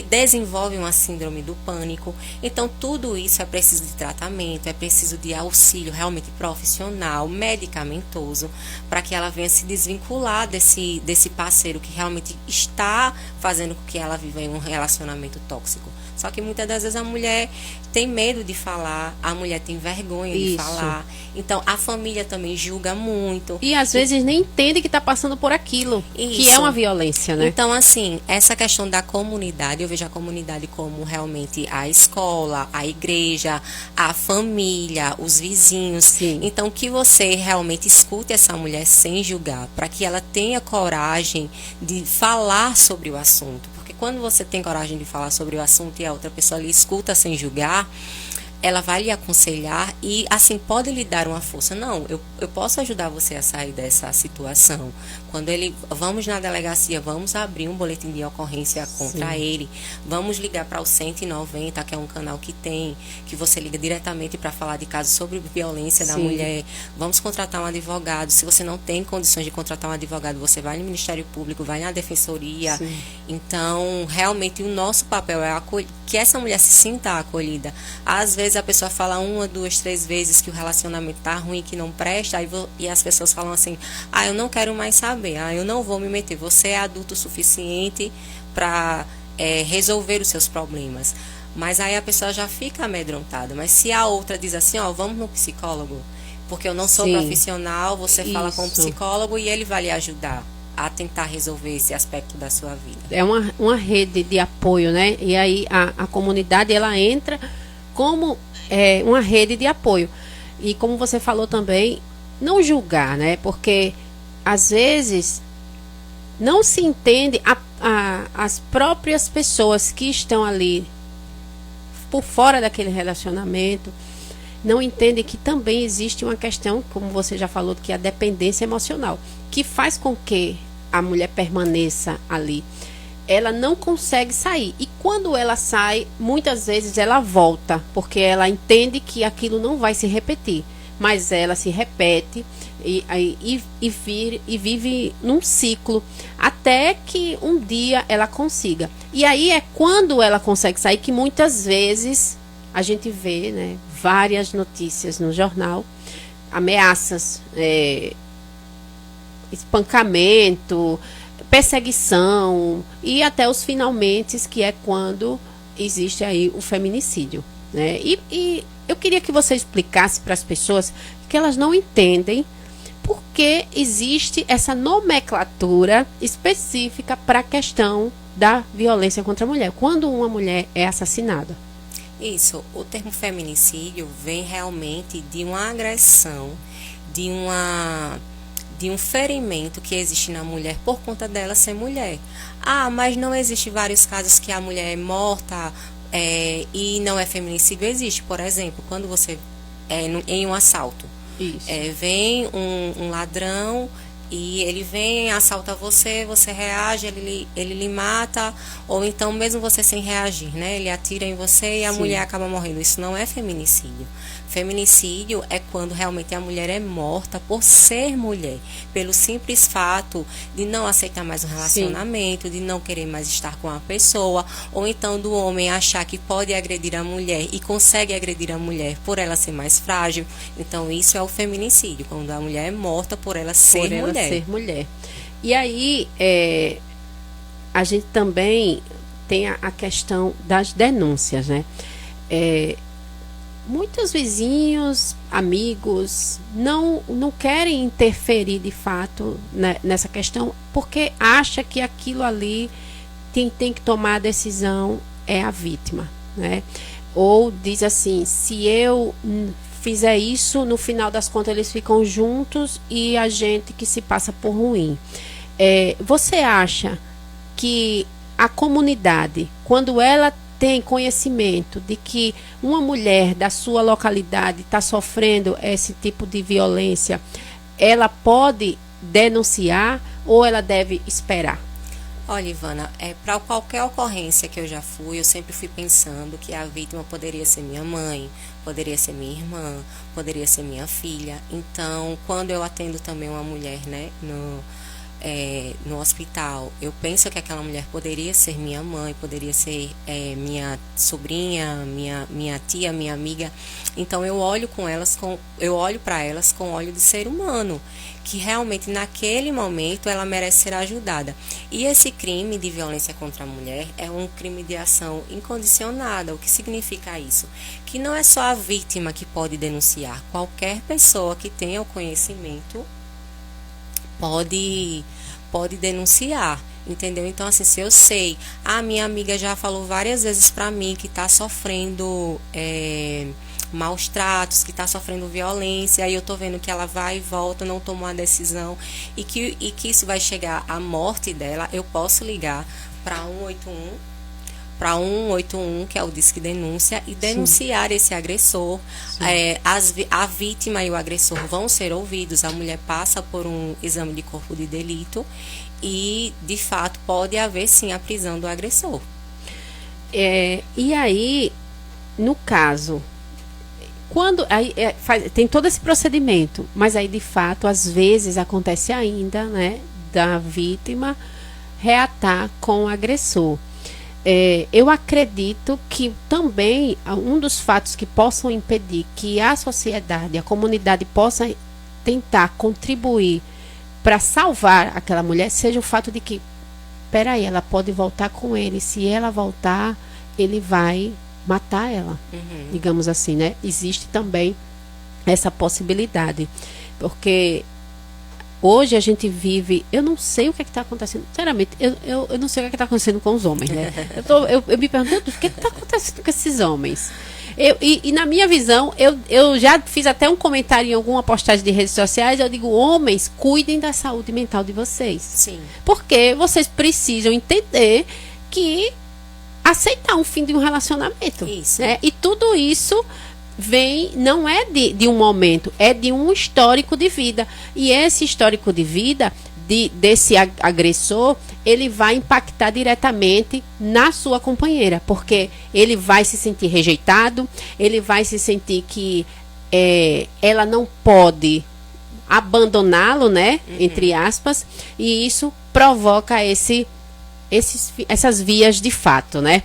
desenvolve uma síndrome do pânico. Então, tudo isso é preciso de tratamento, é preciso de auxílio realmente profissional, medicamentoso, para que ela venha se desvincular desse parceiro que realmente está fazendo com que ela viva em um relacionamento tóxico. Só que muitas das vezes a mulher tem medo de falar, a mulher tem vergonha de falar. Então, a família também julga muito. E às vezes nem entende que está passando por aquilo, que é uma violência, né? Então, assim, essa questão da comunidade, eu vejo a comunidade como realmente a escola, a igreja, a família, os vizinhos. Sim. Então, que você realmente escute essa mulher sem julgar, para que ela tenha coragem de falar sobre o assunto. Porque quando você tem coragem de falar sobre o assunto e a outra pessoa lhe escuta sem julgar, ela vai lhe aconselhar e, assim, pode lhe dar uma força. Não, eu posso ajudar você a sair dessa situação. Quando vamos na delegacia, vamos abrir um boletim de ocorrência contra ele, vamos ligar para o 190, que é um canal que você liga diretamente para falar de casos sobre violência da mulher. Vamos contratar um advogado. Se você não tem condições de contratar um advogado, você vai no Ministério Público, vai na Defensoria. Sim. Então, realmente, o nosso papel é que essa mulher se sinta acolhida. Às vezes a pessoa fala 1, 2, 3 vezes que o relacionamento tá ruim, que não presta, e as pessoas falam assim, eu não quero mais saber, eu não vou me meter, você é adulto o suficiente para resolver os seus problemas. Mas aí a pessoa já fica amedrontada. Mas se a outra diz assim, vamos no psicólogo, porque eu não sou profissional, você fala com o psicólogo e ele vai lhe ajudar a tentar resolver esse aspecto da sua vida. É uma rede de apoio, né? E aí a comunidade, ela entra como uma rede de apoio. E como você falou também, não julgar, né? Porque às vezes não se entende as próprias pessoas que estão ali por fora daquele relacionamento, não entendem que também existe uma questão, como você já falou, que é a dependência emocional, que faz com que a mulher permaneça ali. Ela não consegue sair. E quando ela sai, muitas vezes ela volta, porque ela entende que aquilo não vai se repetir. Mas ela se repete e vive num ciclo, até que um dia ela consiga. E aí é quando ela consegue sair que muitas vezes a gente vê, né, várias notícias no jornal, ameaças, espancamento, perseguição e até os finalmente, que é quando existe aí o feminicídio, né? E eu queria que você explicasse para as pessoas que elas não entendem por que existe essa nomenclatura específica para a questão da violência contra a mulher, quando uma mulher é assassinada. Isso, o termo feminicídio vem realmente de uma agressão, de um ferimento que existe na mulher por conta dela ser mulher. Ah, mas não existe vários casos que a mulher é morta e não é feminicídio? Existe, por exemplo, quando você em um assalto. Isso. Vem um ladrão e ele vem, assalta você, você reage, ele lhe mata, ou então mesmo você sem reagir, né? Ele atira em você e a Sim. mulher acaba morrendo. Isso não é feminicídio. Feminicídio é quando realmente a mulher é morta por ser mulher, pelo simples fato de não aceitar mais um relacionamento, de não querer mais estar com a pessoa, ou então do homem achar que pode agredir a mulher e consegue agredir a mulher por ela ser mais frágil. Então isso é o feminicídio, quando a mulher é morta por ela ser mulher. E aí, a gente também tem a questão das denúncias, né? Muitos vizinhos, amigos, não querem interferir de fato nessa questão, porque acha que aquilo ali tem que tomar a decisão é a vítima, né? Ou diz assim, se eu fizer isso, no final das contas eles ficam juntos e a gente que se passa por ruim. Você acha que a comunidade, quando ela tem conhecimento de que uma mulher da sua localidade está sofrendo esse tipo de violência, ela pode denunciar ou ela deve esperar? Olha, Ivana, para qualquer ocorrência que eu já fui, eu sempre fui pensando que a vítima poderia ser minha mãe, poderia ser minha irmã, poderia ser minha filha. Então, quando eu atendo também uma mulher, né, no hospital, eu penso que aquela mulher poderia ser minha mãe, poderia ser minha sobrinha, minha tia, minha amiga. Então eu olho para elas com olho de ser humano, que realmente naquele momento ela merece ser ajudada. E esse crime de violência contra a mulher é um crime de ação incondicionada. O que significa isso? Que não é só a vítima que pode denunciar, qualquer pessoa que tenha o conhecimento pode denunciar, entendeu? Então, assim, se eu sei, a minha amiga já falou várias vezes para mim que está sofrendo maus tratos, que está sofrendo violência, aí eu tô vendo que ela vai e volta, não tomou a decisão e que isso vai chegar à morte dela, eu posso ligar para 181, que é o Disque Denúncia, e denunciar esse agressor. A vítima e o agressor vão ser ouvidos, a mulher passa por um exame de corpo de delito e, de fato, pode haver, sim, a prisão do agressor. E aí, no caso, quando tem todo esse procedimento, mas aí, de fato, às vezes acontece ainda, né, da vítima reatar com o agressor. Eu acredito que também um dos fatos que possam impedir que a sociedade, a comunidade possa tentar contribuir para salvar aquela mulher, seja o fato de que, peraí, ela pode voltar com ele, se ela voltar, ele vai matar ela, digamos assim, né? Existe também essa possibilidade, porque hoje a gente vive, eu não sei o que está acontecendo, sinceramente, eu não sei o que está acontecendo com os homens, né? Eu me pergunto, o que está acontecendo com esses homens? E na minha visão, eu já fiz até um comentário em alguma postagem de redes sociais, eu digo, homens, cuidem da saúde mental de vocês. Sim. Porque vocês precisam entender que aceitar um fim de um relacionamento. Isso. Né? E tudo isso não é de um momento, é de um histórico de vida. E esse histórico de vida desse agressor, ele vai impactar diretamente na sua companheira, porque ele vai se sentir rejeitado, ele vai se sentir que ela não pode abandoná-lo, né, entre aspas, e isso provoca essas vias de fato, né?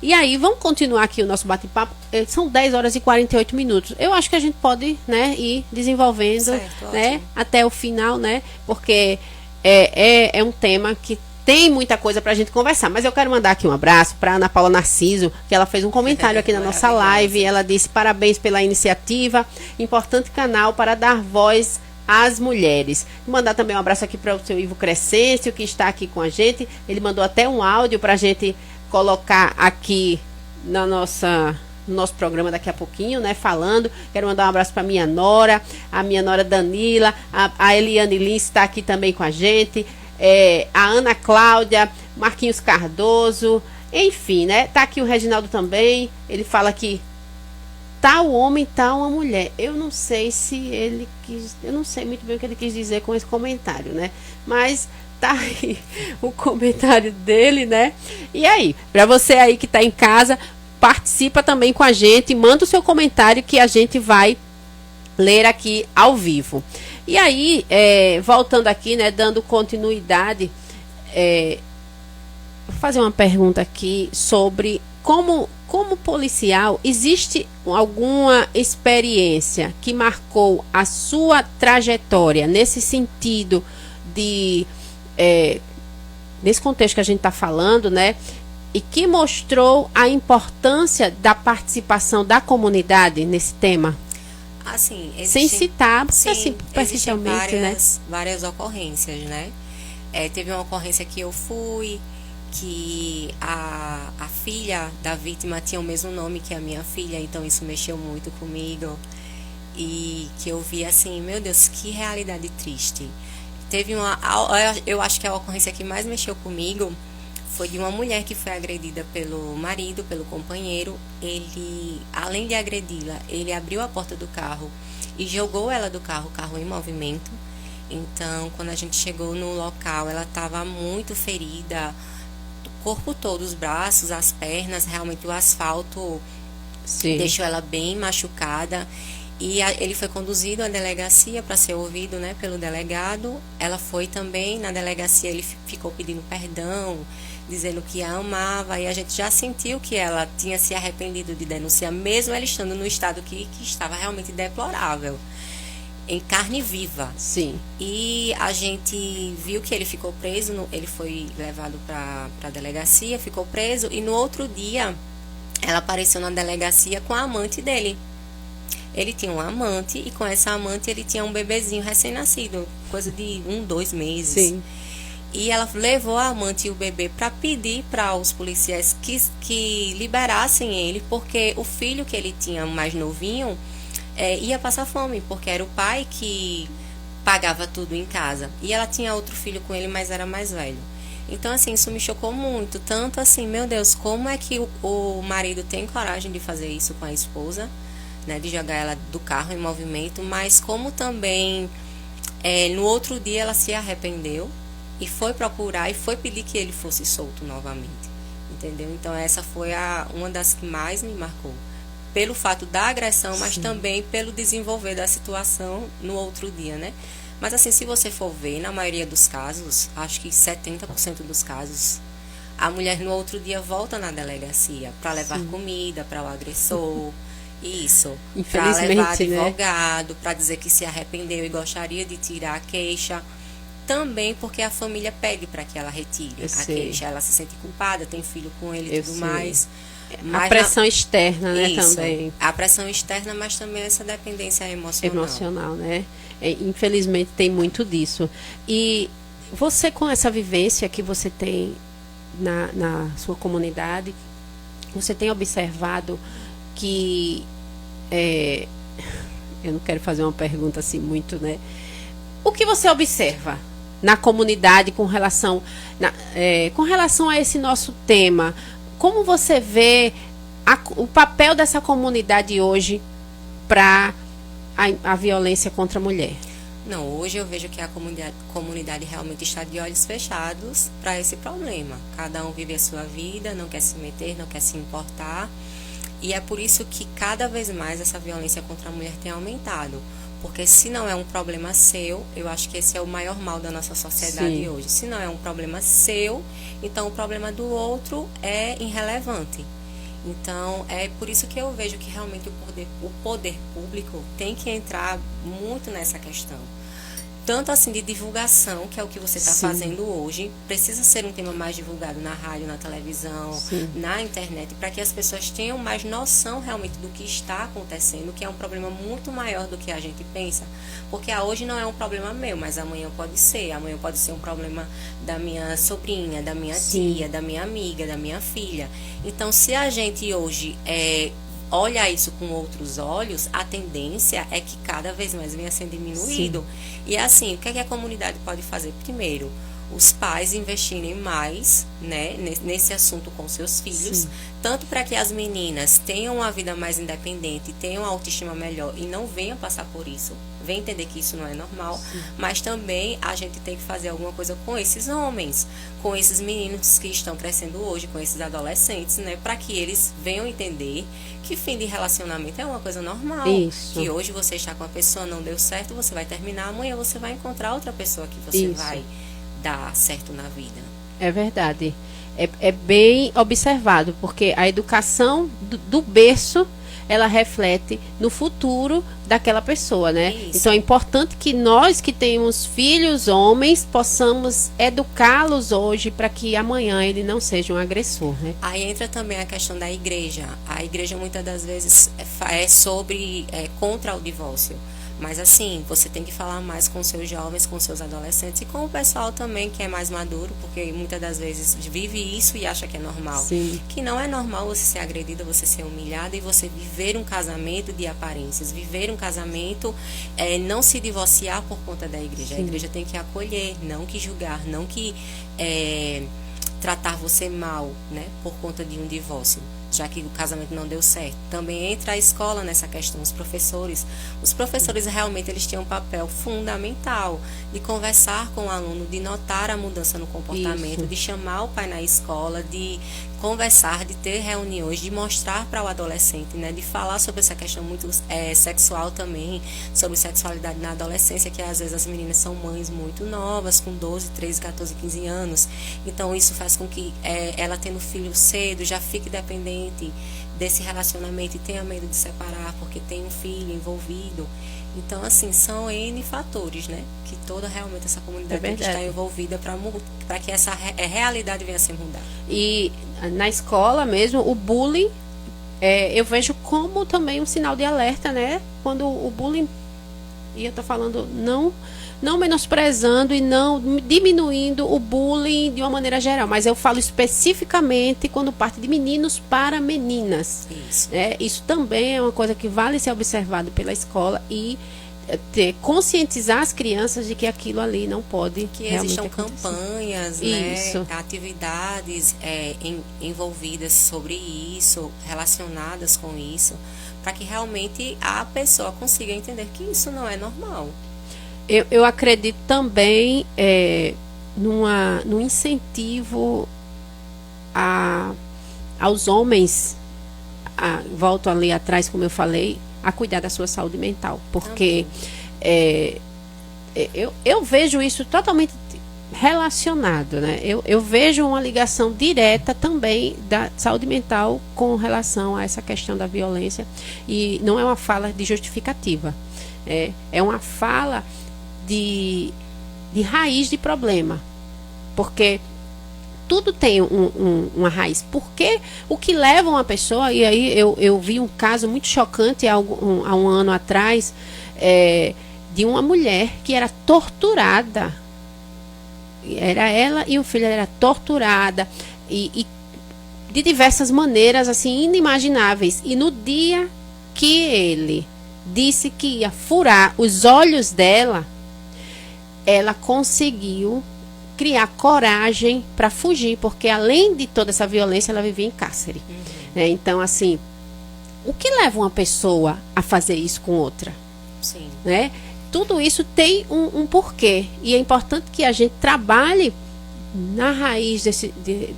E aí, vamos continuar aqui o nosso bate-papo. São 10 horas e 48 minutos. Eu acho que a gente pode, né, ir desenvolvendo, certo, né, ótimo, até o final, né? Porque é um tema que tem muita coisa pra gente conversar. Mas eu quero mandar aqui um abraço para Ana Paula Narciso, que ela fez um comentário aqui na nossa live. Ela disse: parabéns pela iniciativa, importante canal para dar voz às mulheres. Vou mandar também um abraço aqui para o seu Ivo Crescêncio, que está aqui com a gente. Ele mandou até um áudio para a gente colocar aqui no nosso programa daqui a pouquinho, né, falando. Quero mandar um abraço para minha nora, a minha nora Danila, a Eliane Lins está aqui também com a gente, a Ana Cláudia, Marquinhos Cardoso, enfim, né, tá aqui o Reginaldo também. Ele fala que tal homem, tal uma mulher. Eu não sei se ele quis, eu não sei muito bem o que ele quis dizer com esse comentário, né, mas tá aí o comentário dele, né. E aí, para você aí que tá em casa, participa também com a gente, manda o seu comentário que a gente vai ler aqui ao vivo. E aí, voltando aqui, né, dando continuidade, vou fazer uma pergunta aqui sobre como policial, existe alguma experiência que marcou a sua trajetória nesse sentido de, nesse contexto que a gente está falando, né, e que mostrou a importância da participação da comunidade nesse tema? Assim, sem citar, porque sim, assim, superficialmente, várias ocorrências, né? Teve uma ocorrência que eu fui, que a filha da vítima tinha o mesmo nome que a minha filha, então isso mexeu muito comigo. E que eu vi assim, meu Deus, que realidade triste. Teve eu acho que a ocorrência que mais mexeu comigo foi de uma mulher que foi agredida pelo marido, pelo companheiro. Ele, além de agredi-la, ele abriu a porta do carro e jogou ela do carro, o carro em movimento. Então, quando a gente chegou no local, ela estava muito ferida, o corpo todo, os braços, as pernas, realmente o asfalto deixou ela bem machucada. E ele foi conduzido à delegacia para ser ouvido, né, pelo delegado. Ela foi também na delegacia, ele ficou pedindo perdão, dizendo que a amava, e a gente já sentiu que ela tinha se arrependido de denunciar, mesmo ela estando no estado que estava realmente deplorável, em carne viva. Sim. E a gente viu que ele ficou preso, ele foi levado para a delegacia, ficou preso, e no outro dia ela apareceu na delegacia com a amante dele. Ele tinha uma amante, e com essa amante ele tinha um bebezinho recém-nascido, coisa de 2 meses. Sim. E ela levou a amante e o bebê para pedir para os policiais que liberassem ele, porque o filho que ele tinha, mais novinho, ia passar fome, porque era o pai que pagava tudo em casa. E ela tinha outro filho com ele, mas era mais velho. Então, assim, isso me chocou muito. Tanto assim, meu Deus, como é que o marido tem coragem de fazer isso com a esposa, né, de jogar ela do carro em movimento, mas como também no outro dia ela se arrependeu e foi procurar e foi pedir que ele fosse solto novamente, entendeu? Então essa foi uma das que mais me marcou, pelo fato da agressão, mas Sim. também pelo desenvolver da situação no outro dia, né? Mas assim, se você for ver, na maioria dos casos, acho que 70% dos casos, a mulher no outro dia volta na delegacia para levar comida para o agressor, isso, para levar advogado, para dizer que se arrependeu e gostaria de tirar a queixa. Também porque a família pede para que ela retire a queixa. Ela se sente culpada, tem filho com ele e tudo mais. A pressão externa, né, isso, também. A pressão externa, mas também essa dependência emocional. Né? Infelizmente tem muito disso. E você, com essa vivência que você tem na sua comunidade, você tem observado que eu não quero fazer uma pergunta assim muito, né? O que você observa na comunidade com relação a esse nosso tema? Como você vê o papel dessa comunidade hoje para a violência contra a mulher? Não, hoje eu vejo que a comunidade realmente está de olhos fechados para esse problema. Cada um vive a sua vida, não quer se meter, não quer se importar. E é por isso que cada vez mais essa violência contra a mulher tem aumentado. Porque se não é um problema seu, eu acho que esse é o maior mal da nossa sociedade hoje. Se não é um problema seu, então o problema do outro é irrelevante. Então, é por isso que eu vejo que realmente o poder público tem que entrar muito nessa questão. tanto assim de divulgação, que é o que você está Sim. fazendo hoje, precisa ser um tema mais divulgado na rádio, na televisão, Sim. na internet, para que as pessoas tenham mais noção realmente do que está acontecendo, que é um problema muito maior do que a gente pensa, porque hoje não é um problema meu, mas amanhã pode ser um problema da minha sobrinha, da minha Sim. tia, da minha amiga, da minha filha. Então, se a gente hoje olha isso com outros olhos, a tendência é que cada vez mais venha sendo diminuído. E assim, o que é que a comunidade pode fazer? Primeiro, os pais investirem mais, né, nesse assunto com seus filhos, Sim. tanto para que as meninas tenham uma vida mais independente, tenham uma autoestima melhor e não venham passar por isso, venham entender que isso não é normal, mas também a gente tem que fazer alguma coisa com esses homens, com esses meninos que estão crescendo hoje, com esses adolescentes, né, para que eles venham entender que fim de relacionamento é uma coisa normal, Isso. que hoje você está com uma pessoa, não deu certo, você vai terminar, amanhã você vai encontrar outra pessoa que você Isso. vai dar certo na vida. É verdade. É bem observado, porque a educação do berço, ela reflete no futuro daquela pessoa, né? Isso. Então é importante que nós que temos filhos homens possamos educá-los hoje para que amanhã ele não seja um agressor, né? Aí entra também a questão da igreja. A igreja muitas das vezes é contra o divórcio. Mas assim, você tem que falar mais com seus jovens, com seus adolescentes e com o pessoal também que é mais maduro, porque muitas das vezes vive isso e acha que é normal. Sim. Que não é normal você ser agredida, você ser humilhada e você viver um casamento de aparências, viver um casamento, não se divorciar por conta da igreja. Sim. A igreja tem que acolher, não que julgar, não que tratar você mal, né, por conta de um divórcio, já que o casamento não deu certo. Também entra a escola nessa questão, os professores. Os professores realmente eles têm um papel fundamental de conversar com o aluno, de notar a mudança no comportamento, Isso. de chamar o pai na escola, de conversar, de ter reuniões, de mostrar para o adolescente, né, de falar sobre essa questão muito sexual também, sobre sexualidade na adolescência, que às vezes as meninas são mães muito novas, com 12, 13, 14, 15 anos. Então isso faz com que ela tendo filho cedo já fique dependente desse relacionamento e tenha medo de separar porque tem um filho envolvido. Então, assim, são N fatores, né? Que toda realmente essa comunidade tem que estar envolvida para que essa realidade venha a ser mudada. E na escola mesmo, o bullying, eu vejo como também um sinal de alerta, né? Quando o bullying, e eu tô falando não menosprezando e não diminuindo o bullying de uma maneira geral, mas eu falo especificamente quando parte de meninos para meninas. Isso. Isso também é uma coisa que vale ser observado pela escola e conscientizar as crianças de que aquilo ali não pode que realmente existam acontecer. campanhas, Isso. né, atividades envolvidas sobre isso, relacionadas com isso, para que realmente a pessoa consiga entender que isso não é normal. Eu acredito também num incentivo aos homens, volto ali atrás, como eu falei, a cuidar da sua saúde mental. Porque eu vejo isso totalmente relacionado, né? Eu vejo uma ligação direta também da saúde mental com relação a essa questão da violência. E não é uma fala de justificativa. É uma fala de raiz de problema, porque tudo tem uma raiz. Porque o que leva uma pessoa, e aí eu vi um caso muito chocante há um ano atrás, de uma mulher que era torturada, era ela e o filho, era torturada e de diversas maneiras assim inimagináveis, e no dia que ele disse que ia furar os olhos dela, ela conseguiu criar coragem para fugir, porque além de toda essa violência, ela vivia em cárcere. Então, assim, o que leva uma pessoa a fazer isso com outra? Sim. Né? Tudo isso tem um porquê, e é importante que a gente trabalhe na raiz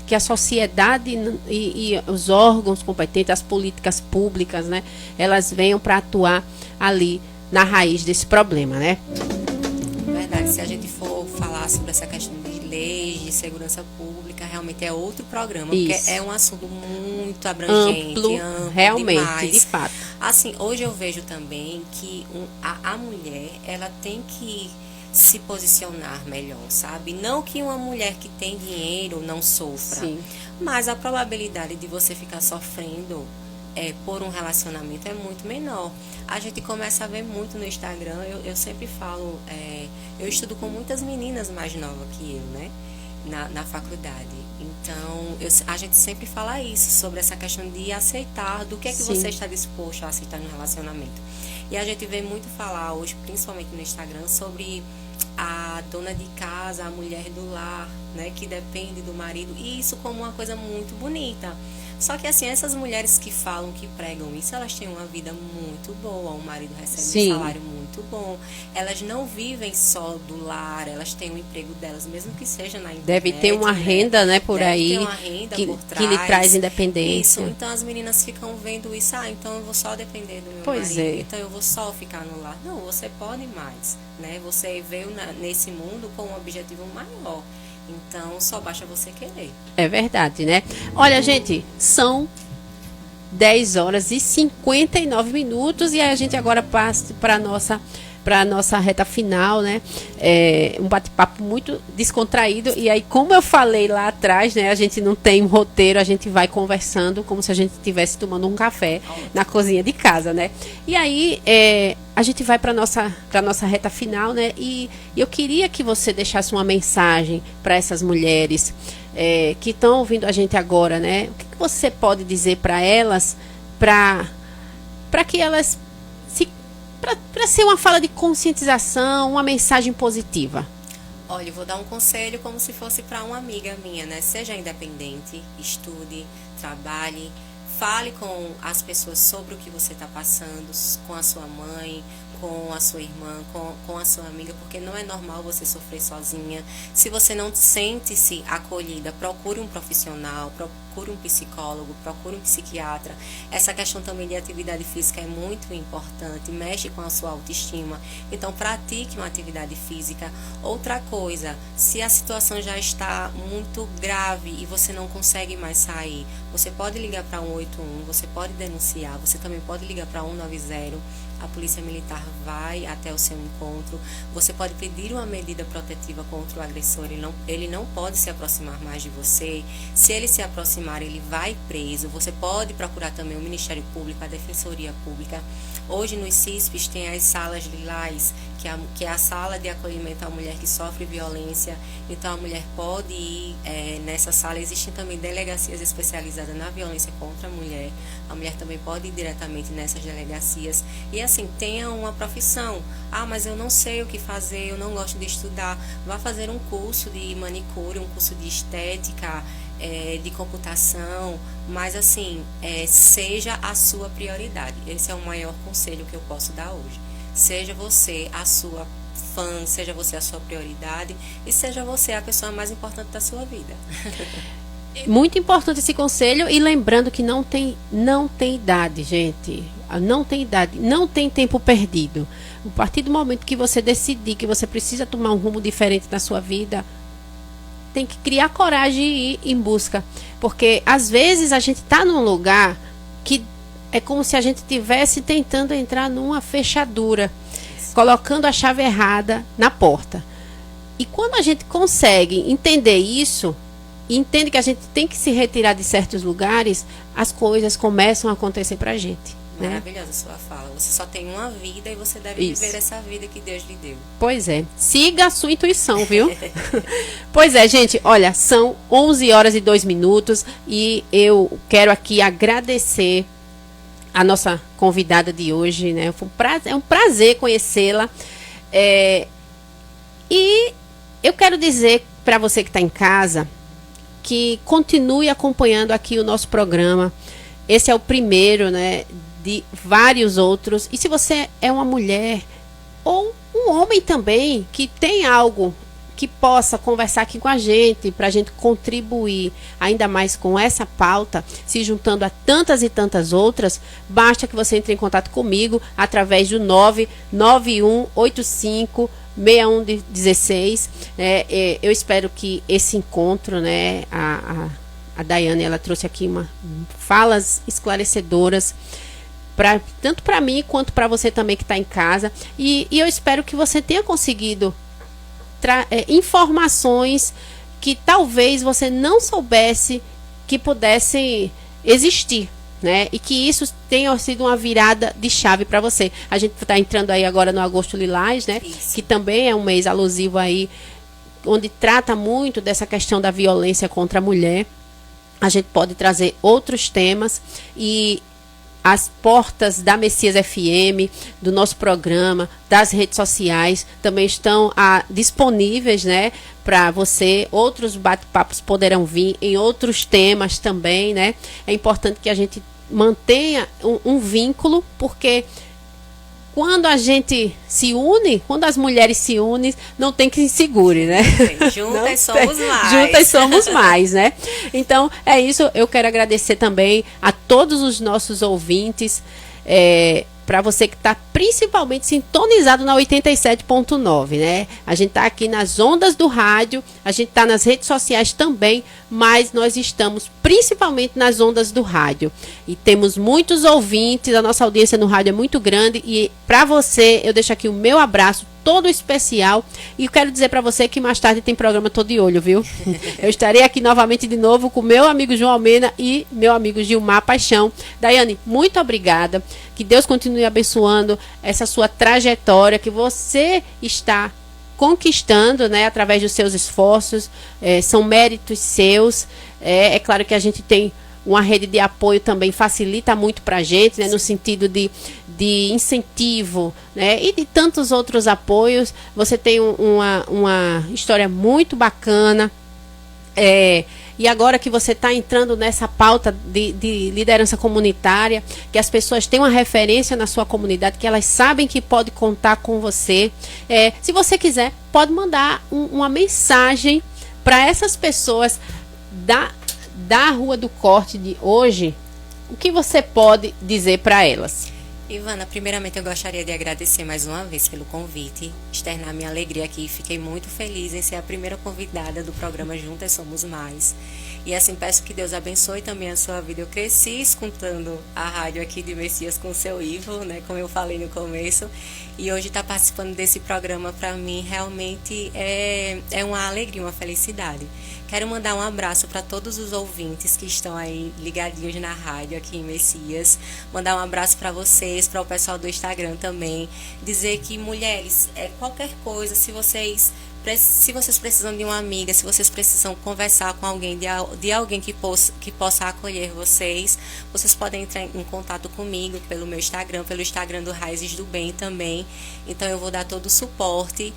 que a sociedade e os órgãos competentes, as políticas públicas, né, elas venham para atuar ali na raiz desse problema, né? Verdade, se a gente for falar sobre essa questão de leis, de segurança pública, realmente é outro programa, Isso. porque é um assunto muito abrangente, Amplo, realmente, demais. de fato. Assim, hoje eu vejo também que a mulher, ela tem que se posicionar melhor, sabe? Não que uma mulher que tem dinheiro não sofra, Sim. mas a probabilidade de você ficar sofrendo por um relacionamento é muito menor. A gente começa a ver muito no Instagram, eu sempre falo, eu estudo com muitas meninas mais novas que eu, né? Na faculdade. Então, a gente sempre fala isso, sobre essa questão de aceitar, do que é que Sim. você está disposto a aceitar no relacionamento. E a gente vê muito falar hoje, principalmente no Instagram, sobre a dona de casa, a mulher do lar, né, que depende do marido, e isso como uma coisa muito bonita. Só que assim, essas mulheres que falam, que pregam isso, elas têm uma vida muito boa, o marido recebe Sim. um salário muito bom, elas não vivem só do lar, elas têm o emprego delas, mesmo que seja na internet. Deve ter uma renda, né, por Deve aí, ter uma renda que, por que lhe traz Isso, independência. então as meninas ficam vendo isso, então eu vou só depender do meu Pois marido, é. então eu vou só ficar no lar. Não, você pode mais, né? Você veio nesse mundo com um objetivo maior, então só basta você querer. É verdade, né? Olha, gente, são 10 horas e 59 minutos e a gente agora passa para a nossa reta final, né? Um bate-papo muito descontraído. E aí, como eu falei lá atrás, né? A gente não tem um roteiro, a gente vai conversando como se a gente estivesse tomando um café na cozinha de casa, né? E aí, a gente vai para nossa reta final, né? E eu queria que você deixasse uma mensagem para essas mulheres que estão ouvindo a gente agora, né? O que você pode dizer para elas, para que elas para ser uma fala de conscientização, uma mensagem positiva? Olha, eu vou dar um conselho como se fosse para uma amiga minha, né? Seja independente, estude, trabalhe, fale com as pessoas sobre o que você está passando, com a sua mãe, com a sua irmã, com a sua amiga, porque não é normal você sofrer sozinha. Se você não sente-se acolhida, procure um profissional, procure um psicólogo, procure um psiquiatra. Essa questão também de atividade física é muito importante, mexe com a sua autoestima. Então, pratique uma atividade física. Outra coisa, se a situação já está muito grave e você não consegue mais sair, você pode ligar para 181, você pode denunciar, você também pode ligar para 190. A polícia militar vai até o seu encontro. Você pode pedir uma medida protetiva contra o agressor. Ele não pode se aproximar mais de você. Se ele se aproximar, ele vai preso. Você pode procurar também o Ministério Público, a Defensoria Pública. Hoje nos CISPs tem as salas lilás, que é a sala de acolhimento à mulher que sofre violência. Então a mulher pode ir nessa sala. Existem também delegacias especializadas na violência contra a mulher. A mulher também pode ir diretamente nessas delegacias. E assim, tenha uma profissão. Ah, mas eu não sei o que fazer, eu não gosto de estudar. Vá fazer um curso de manicure, um curso de estética, de computação, mas assim, seja a sua prioridade. Esse é o maior conselho que eu posso dar hoje. Seja você a sua fã, seja você a sua prioridade e seja você a pessoa mais importante da sua vida. Muito importante esse conselho, e lembrando que não tem idade, gente. Não tem idade, não tem tempo perdido. A partir do momento que você decidir que você precisa tomar um rumo diferente na sua vida, tem que criar coragem e ir em busca. Porque às vezes a gente está num lugar que é como se a gente estivesse tentando entrar numa fechadura, colocando a chave errada na porta. E quando a gente consegue entender isso, e entende que a gente tem que se retirar de certos lugares, as coisas começam a acontecer pra gente. Né? Maravilhosa a sua fala. Você só tem uma vida e você deve Isso. viver essa vida que Deus lhe deu. Pois é. Siga a sua intuição, viu? Pois é, gente. Olha, são 11 horas e 2 minutos e eu quero aqui agradecer a nossa convidada de hoje, né? É um prazer conhecê-la. E eu quero dizer para você que está em casa que continue acompanhando aqui o nosso programa. Esse é o primeiro, né, de vários outros. E se você é uma mulher ou um homem também que tem algo que possa conversar aqui com a gente, para a gente contribuir ainda mais com essa pauta, se juntando a tantas e tantas outras, basta que você entre em contato comigo através do 99185 6116. Eu espero que esse encontro, né, a Daiane, ela trouxe aqui falas esclarecedoras, tanto para mim quanto para você também que está em casa, e eu espero que você tenha conseguido informações que talvez você não soubesse que pudessem existir, né? E que isso tenha sido uma virada de chave para você. A gente está entrando aí agora no Agosto Lilás, né? Isso. Que também é um mês alusivo aí, onde trata muito dessa questão da violência contra a mulher. A gente pode trazer outros temas e as portas da Messias FM, do nosso programa, das redes sociais, também estão disponíveis, né, para você. Outros bate-papos poderão vir em outros temas também, né? É importante que a gente mantenha um vínculo, porque quando a gente se une, quando as mulheres se unem, não tem que se segure, né? Juntas somos mais. Juntas somos mais, né? Então, é isso. Eu quero agradecer também a todos os nossos ouvintes, para você que está principalmente sintonizado na 87.9, né? A gente está aqui nas ondas do rádio, a gente está nas redes sociais também, mas nós estamos principalmente nas ondas do rádio. E temos muitos ouvintes, a nossa audiência no rádio é muito grande. E para você, eu deixo aqui o meu abraço todo especial. E quero dizer para você que mais tarde tem programa Tô de Olho, viu? Eu estarei aqui novamente de novo com meu amigo João Almeida e meu amigo Gilmar Paixão. Daiane, muito obrigada. Que Deus continue abençoando essa sua trajetória, que você está conquistando, né, através dos seus esforços. São méritos seus. É claro que a gente tem uma rede de apoio também, facilita muito para a gente, né, no sentido de incentivo, né, e de tantos outros apoios. Você tem uma história muito bacana. E agora que você está entrando nessa pauta de liderança comunitária, que as pessoas têm uma referência na sua comunidade, que elas sabem que pode contar com você. Se você quiser, pode mandar uma mensagem para essas pessoas da Rua do Corte de hoje. O que você pode dizer para elas? Ivana, primeiramente eu gostaria de agradecer mais uma vez pelo convite, externar minha alegria aqui. Fiquei muito feliz em ser a primeira convidada do programa Juntas Somos Mais. E assim, peço que Deus abençoe também a sua vida. Eu cresci escutando a rádio aqui de Messias com o seu Ivo, né, como eu falei no começo. E hoje estar participando desse programa, para mim, realmente é uma alegria, uma felicidade. Quero mandar um abraço para todos os ouvintes que estão aí ligadinhos na rádio aqui em Messias. Mandar um abraço para vocês, para o pessoal do Instagram também. Dizer que, mulheres, qualquer coisa, se vocês precisam de uma amiga, se vocês precisam conversar com alguém, de alguém que possa acolher vocês podem entrar em contato comigo pelo meu Instagram, pelo Instagram do Raízes do Bem também. Então eu vou dar todo o suporte.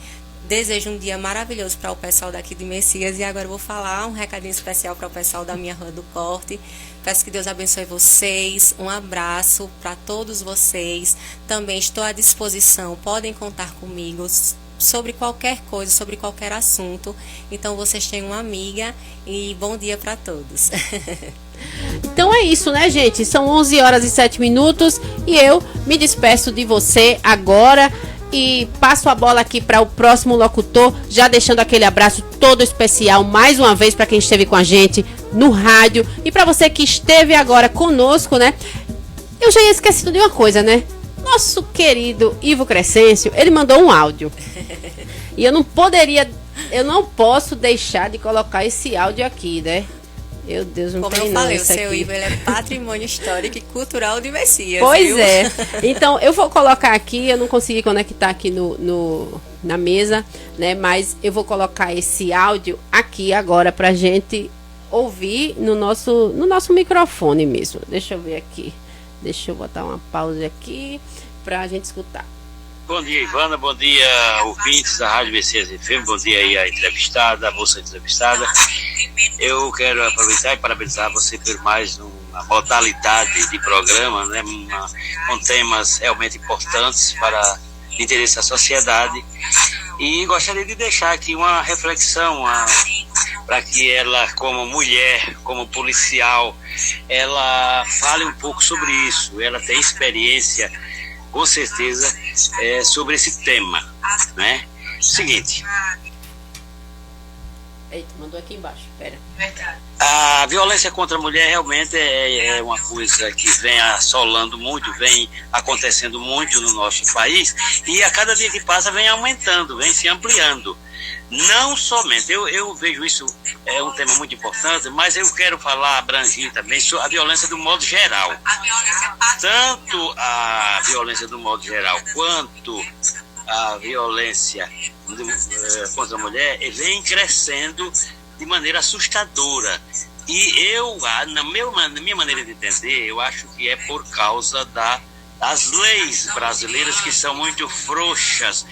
Desejo um dia maravilhoso para o pessoal daqui de Messias. E agora eu vou falar um recadinho especial para o pessoal da minha Rua do Corte. Peço que Deus abençoe vocês. Um abraço para todos vocês. Também estou à disposição. Podem contar comigo sobre qualquer coisa, sobre qualquer assunto. Então vocês têm uma amiga. E bom dia para todos. Então é isso, né, gente? São 11 horas e 7 minutos. E eu me despeço de você agora. E passo a bola aqui para o próximo locutor, já deixando aquele abraço todo especial mais uma vez para quem esteve com a gente no rádio e para você que esteve agora conosco, né? Eu já ia esquecido de uma coisa, né? Nosso querido Ivo Crescêncio, ele mandou um áudio. E eu não posso deixar de colocar esse áudio aqui, né? Meu Deus, não Como tem eu falei, não, o seu aqui. Ivo, ele é patrimônio histórico e cultural de Messias. Pois viu? é. Então, eu vou colocar aqui, eu não consegui conectar aqui na mesa, né? Mas eu vou colocar esse áudio aqui agora pra gente ouvir no nosso microfone mesmo. Deixa eu ver aqui. Deixa eu botar uma pausa aqui pra gente escutar. Bom dia, Ivana. Bom dia, ouvintes da Rádio Messias FM. Bom dia aí a entrevistada, a moça entrevistada. Eu quero aproveitar e parabenizar você por mais uma modalidade de programa, né? Com temas realmente importantes para o interesse da sociedade. E gostaria de deixar aqui uma reflexão para que ela, como mulher, como policial, ela fale um pouco sobre isso. Ela tem experiência, com certeza, sobre esse tema, né? Seguinte, Eita, mandou aqui embaixo, pera. A violência contra a mulher realmente é uma coisa que vem assolando muito, vem acontecendo muito no nosso país, e a cada dia que passa vem aumentando, vem se ampliando. Não somente, eu vejo isso, é um tema muito importante, mas eu quero falar, abranger também, sobre a violência do modo geral. Tanto a violência do modo geral, quanto a violência contra a mulher, vem crescendo de maneira assustadora. E eu, na minha maneira de entender, eu acho que é por causa das leis brasileiras, que são muito frouxas,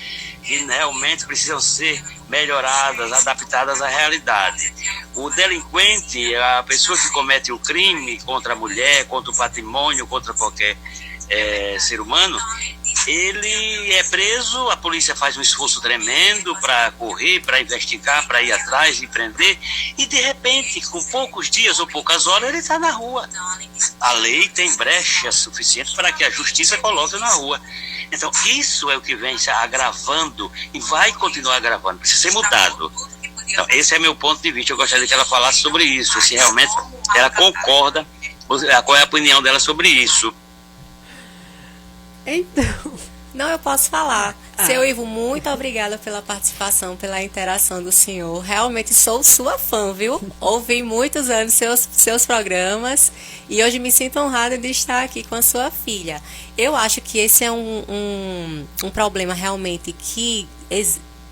que realmente precisam ser melhoradas, adaptadas à realidade. O delinquente, a pessoa que comete o crime contra a mulher, contra o patrimônio, contra qualquer ser humano, ele é preso, a polícia faz um esforço tremendo para correr, para investigar, para ir atrás e prender, e de repente, com poucos dias ou poucas horas, ele está na rua. A lei tem brechas suficientes para que a justiça coloque na rua. Então, isso é o que vem se agravando e vai continuar agravando, precisa ser mudado. Então, esse é meu ponto de vista. Eu gostaria que ela falasse sobre isso, se realmente ela concorda, qual é a opinião dela sobre isso. Então, Não, eu posso falar. Seu Ivo, muito obrigada pela participação, pela interação do senhor. Realmente sou sua fã, viu? Ouvi muitos anos seus programas e hoje me sinto honrada de estar aqui com a sua filha. Eu acho que esse é um problema realmente que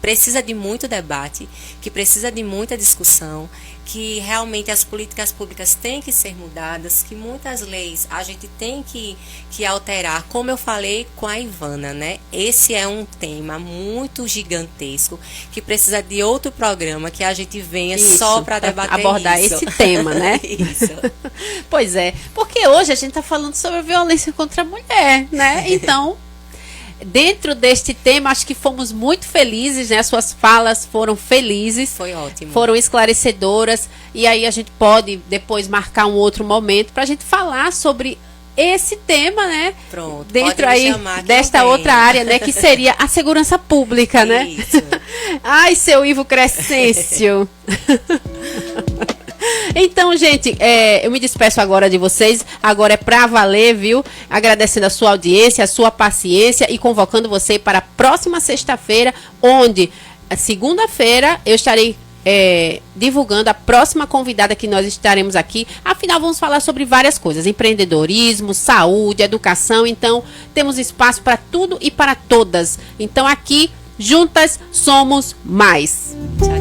precisa de muito debate, que precisa de muita discussão, que realmente as políticas públicas têm que ser mudadas, que muitas leis a gente tem que alterar, como eu falei com a Ivana, né? Esse é um tema muito gigantesco, que precisa de outro programa, que a gente venha só para debater abordar isso. esse tema, né? Isso. Pois é, porque hoje a gente está falando sobre a violência contra a mulher, né? Então, dentro deste tema, acho que fomos muito felizes, né? As suas falas foram felizes. Foi ótimo. Foram esclarecedoras. E aí a gente pode depois marcar um outro momento para a gente falar sobre esse tema, né? Pronto. Dentro pode me aí chamar que desta eu venho. outra área, né? Que seria a segurança pública, né? Isso. Ai, seu Ivo Crescêncio. Então, gente, eu me despeço agora de vocês. Agora é pra valer, viu? Agradecendo a sua audiência, a sua paciência e convocando você para a próxima sexta-feira, onde, segunda-feira, eu estarei divulgando a próxima convidada que nós estaremos aqui. Afinal, vamos falar sobre várias coisas: empreendedorismo, saúde, educação. Então, temos espaço para tudo e para todas. Então, aqui, juntas somos mais. Tchau,